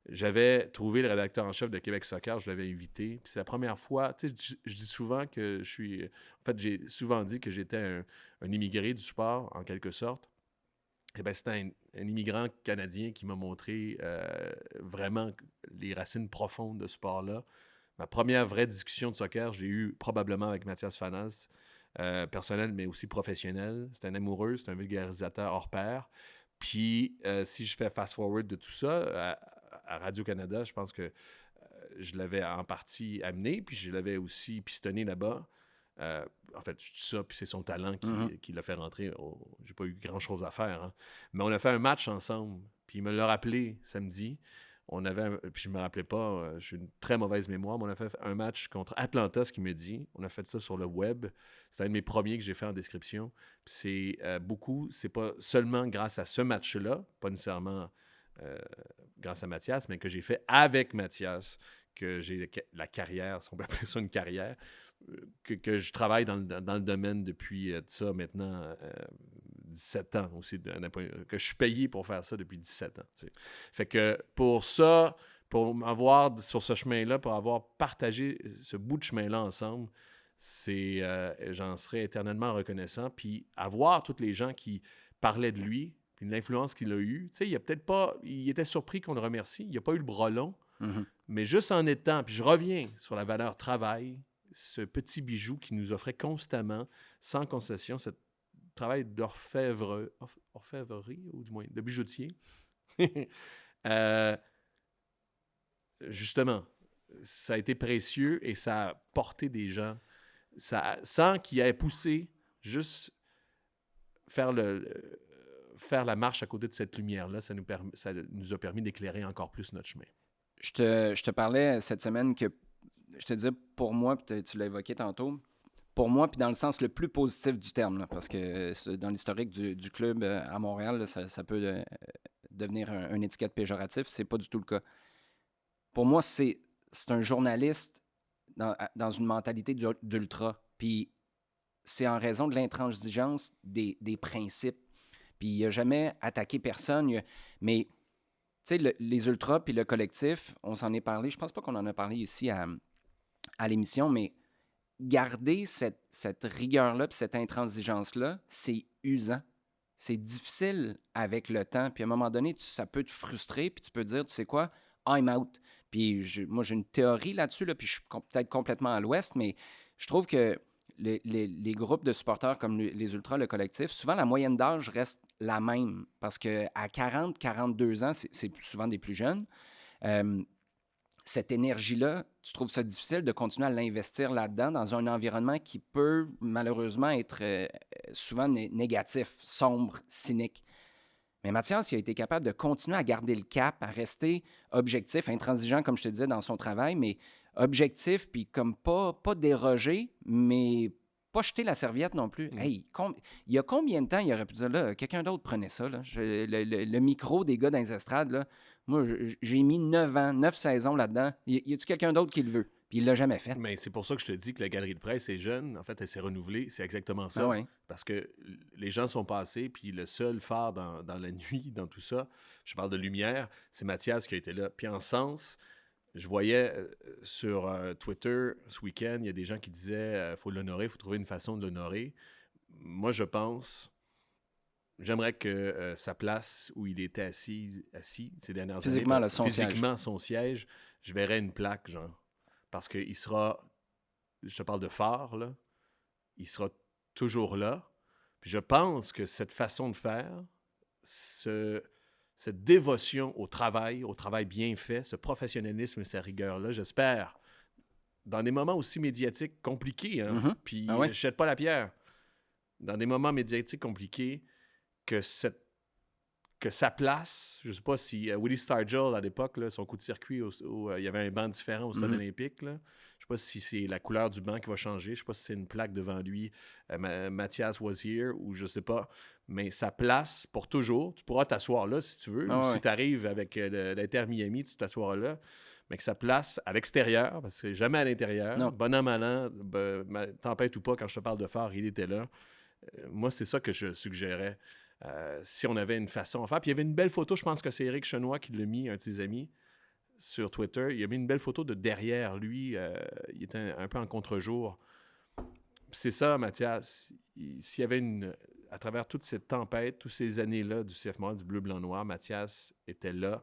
J'avais trouvé le rédacteur en chef de Québec Soccer, je l'avais invité. Puis c'est la première fois, tu sais, je dis souvent que je suis... En fait, j'ai souvent dit que j'étais un immigré du sport, en quelque sorte. Et bien, c'était un immigrant canadien qui m'a montré vraiment les racines profondes de ce sport-là. Ma première vraie discussion de soccer, je l'ai eue probablement avec Mathias Fanaz, personnel, mais aussi professionnel. C'est un amoureux, c'est un vulgarisateur hors pair. Puis, si je fais fast-forward de tout ça... à Radio-Canada, je pense que je l'avais en partie amené, puis je l'avais aussi pistonné là-bas. En fait, je dis ça, puis c'est son talent qui l'a fait rentrer. J'ai pas eu grand-chose à faire, hein. Mais on a fait un match ensemble, puis il me l'a rappelé samedi. Puis je me rappelais pas, j'ai une très mauvaise mémoire, mais on a fait un match contre Atlanta, ce qu'il me dit. On a fait ça sur le web. C'est un de mes premiers que j'ai fait en description. Puis c'est pas seulement grâce à ce match-là, pas nécessairement... grâce à Mathias, mais que j'ai fait avec Mathias, que j'ai la carrière, si on peut appeler ça une carrière, que je travaille dans le domaine depuis ça maintenant 17 ans aussi, que je suis payé pour faire ça depuis 17 ans. Tu sais. Fait que pour ça, pour m'avoir sur ce chemin-là, pour avoir partagé ce bout de chemin-là ensemble, j'en serais éternellement reconnaissant. Puis avoir tous les gens qui parlaient de lui, l'influence qu'il a eue. Tu sais, il était surpris qu'on le remercie. Il n'a pas eu le bras long. Mais juste en étant, puis je reviens sur la valeur travail, ce petit bijou qui nous offrait constamment, sans concession, ce travail d'orfèvrerie, ou du moins de bijoutier. Justement, ça a été précieux et ça a porté des gens. Sans qu'il ait poussé, juste faire la marche à côté de cette lumière-là, ça nous a permis d'éclairer encore plus notre chemin. Je te parlais cette semaine que, je te disais, pour moi, puis tu l'as évoqué tantôt, pour moi, puis dans le sens le plus positif du terme, là, parce que dans l'historique du club à Montréal, là, ça peut devenir une étiquette péjorative, c'est pas du tout le cas. Pour moi, c'est un journaliste dans une mentalité d'ultra, puis c'est en raison de l'intransigeance des principes. Puis il n'a jamais attaqué personne. Mais, tu sais, les ultras puis le collectif, on s'en est parlé. Je pense pas qu'on en a parlé ici à l'émission, mais garder cette rigueur-là puis cette intransigeance-là, c'est usant. C'est difficile avec le temps. Puis à un moment donné, ça peut te frustrer, puis tu peux dire, tu sais quoi, I'm out. Puis moi, j'ai une théorie là-dessus, là, puis je suis peut-être complètement à l'ouest, mais je trouve que les groupes de supporters comme les Ultras, le collectif, souvent la moyenne d'âge reste la même parce qu'à 40, 42 ans, c'est souvent des plus jeunes. Cette énergie-là, tu trouves ça difficile de continuer à l'investir là-dedans dans un environnement qui peut malheureusement être souvent négatif, sombre, cynique. Mais Mathias, il a été capable de continuer à garder le cap, à rester objectif, intransigeant, comme je te disais, dans son travail, mais objectif, puis comme pas déroger, mais pas jeter la serviette non plus. Hey, il y a combien de temps il aurait pu dire, là, quelqu'un d'autre prenait ça, là? Le micro des gars dans les estrades, là, moi, j'ai mis 9 saisons là-dedans. Y a-tu quelqu'un d'autre qui le veut? Puis il l'a jamais fait. Mais c'est pour ça que je te dis que la galerie de presse est jeune. En fait, elle s'est renouvelée. C'est exactement ça. Ah ouais. Parce que les gens sont passés, puis le seul phare dans la nuit, dans tout ça, je parle de lumière, c'est Mathias qui a été là. Puis en sens, je voyais sur Twitter ce week-end, il y a des gens qui disaient faut l'honorer, il faut trouver une façon de l'honorer. Moi, je pense, j'aimerais que sa place où il était assis ces dernières physiquement, années, là, physiquement son siège, je verrais une plaque, genre. Parce qu'il sera, je te parle de phare, là, il sera toujours là. Puis je pense que cette façon de faire, cette dévotion au travail bien fait, ce professionnalisme et cette rigueur-là, j'espère, dans des moments aussi médiatiques compliqués, hein, puis je ne jette pas la pierre, dans des moments médiatiques compliqués, que sa place, je ne sais pas si Willie Stargell, à l'époque, là, son coup de circuit, il y avait un banc différent au stade olympique, là. Je ne sais pas si c'est la couleur du banc qui va changer, je ne sais pas si c'est une plaque devant lui, Mathias was here, ou je ne sais pas, mais sa place, pour toujours, tu pourras t'asseoir là si tu veux, si tu arrives avec l'Inter Miami, tu t'assoiras là, mais que sa place à l'extérieur, parce que c'est jamais à l'intérieur, bon an, mal an, tempête ou pas, quand je te parle de phare, il était là. Moi, c'est ça que je suggérais. Si on avait une façon à faire. Puis il y avait une belle photo, je pense que c'est Éric Chenois qui l'a mis, un de ses amis, sur Twitter. Il a mis une belle photo de derrière lui. Il était un peu en contre-jour. C'est ça, Mathias. S'il y avait à travers toute cette tempête, toutes ces années-là du CF Montréal, du bleu, blanc, noir, Mathias était là,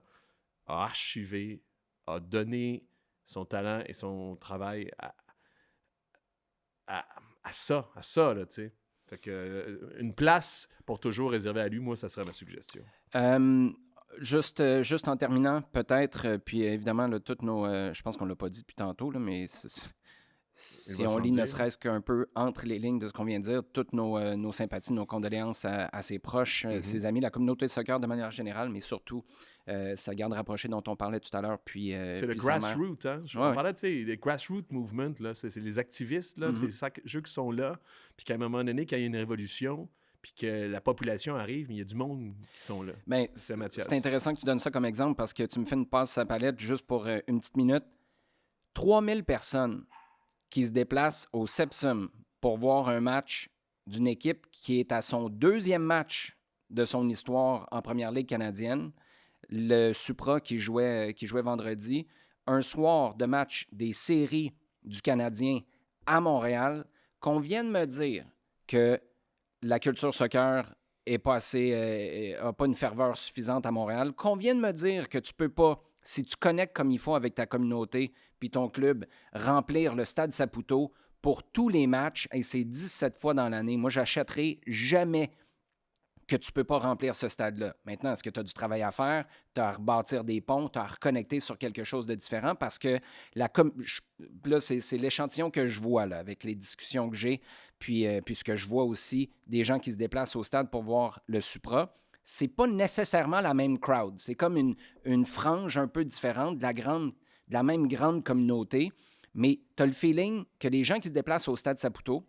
a archivé, a donné son talent et son travail à ça, là, tu sais. Fait que, une place pour toujours réservée à lui, moi, ça serait ma suggestion. Juste en terminant, peut-être, puis évidemment, là, toutes nos... je pense qu'on ne l'a pas dit depuis tantôt, là, mais si on lit ne serait-ce qu'un peu entre les lignes de ce qu'on vient de dire, toutes nos sympathies, nos condoléances à ses proches, ses amis, la communauté de soccer de manière générale, mais surtout sa garde rapprochée dont on parlait tout à l'heure. Puis, c'est le grassroots, hein? On parlait, tu sais, les grassroots movement, là, c'est les activistes, là, c'est ceux qui sont là, puis qu'à un moment donné, quand il y a une révolution, puis que la population arrive, mais il y a du monde qui sont là. Bien, c'est intéressant que tu donnes ça comme exemple parce que tu me fais une passe à la palette juste pour une petite minute. 3000 personnes qui se déplacent au Sepsum pour voir un match d'une équipe qui est à son 2e match de son histoire en Première Ligue canadienne, le Supra qui jouait vendredi, un soir de match des séries du Canadien à Montréal, qu'on vienne me dire que la culture soccer n'a pas une ferveur suffisante à Montréal, qu'on vienne me dire que tu peux pas, si tu connectes comme il faut avec ta communauté puis ton club, remplir le stade Saputo pour tous les matchs, et c'est 17 fois dans l'année. Moi, j'achèterai jamais que tu ne peux pas remplir ce stade-là. Maintenant, est-ce que tu as du travail à faire? Tu as à rebâtir des ponts, tu as à reconnecter sur quelque chose de différent parce que là, c'est l'échantillon que je vois là, avec les discussions que j'ai, puis ce que je vois aussi des gens qui se déplacent au stade pour voir le Supra. C'est pas nécessairement la même crowd. C'est comme une frange un peu différente de la même grande communauté, mais tu as le feeling que les gens qui se déplacent au stade Saputo,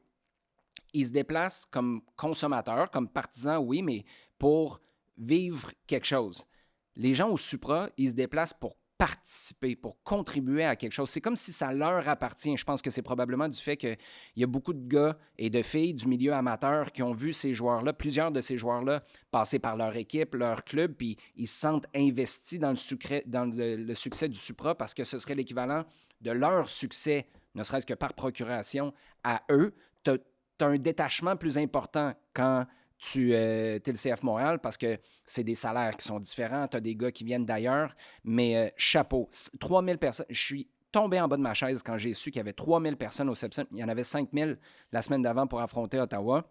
ils se déplacent comme consommateurs, comme partisans, oui, mais pour vivre quelque chose. Les gens au Supra, ils se déplacent pour participer, pour contribuer à quelque chose. C'est comme si ça leur appartient. Je pense que c'est probablement du fait qu'il y a beaucoup de gars et de filles du milieu amateur qui ont vu ces joueurs-là, plusieurs de ces joueurs-là, passer par leur équipe, leur club, puis ils se sentent investis dans le succès du Supra parce que ce serait l'équivalent de leur succès, ne serait-ce que par procuration, à eux. Tu as un détachement plus important quand tu es le CF Montréal parce que c'est des salaires qui sont différents. Tu as des gars qui viennent d'ailleurs, mais chapeau. 3000 personnes. Je suis tombé en bas de ma chaise quand j'ai su qu'il y avait 3000 personnes au Sepson. Il y en avait 5000 la semaine d'avant pour affronter Ottawa.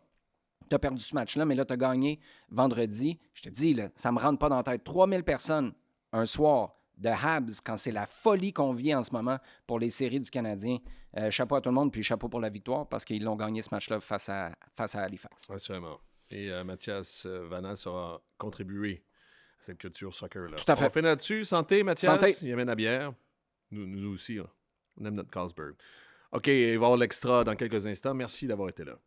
Tu as perdu ce match-là, mais là, tu as gagné vendredi. Je te dis, là, ça ne me rentre pas dans la tête. 3000 personnes un soir de Habs quand c'est la folie qu'on vit en ce moment pour les séries du Canadien. Chapeau à tout le monde, puis chapeau pour la victoire parce qu'ils l'ont gagné ce match-là face à Halifax. Assurément. Et Mathias Vanas aura contribué à cette culture soccer-là. Tout à fait. On fait là-dessus. Santé, Mathias. Santé. Il amène la bière. Nous aussi, on aime notre Carlsberg. OK, il va y avoir l'extra dans quelques instants. Merci d'avoir été là.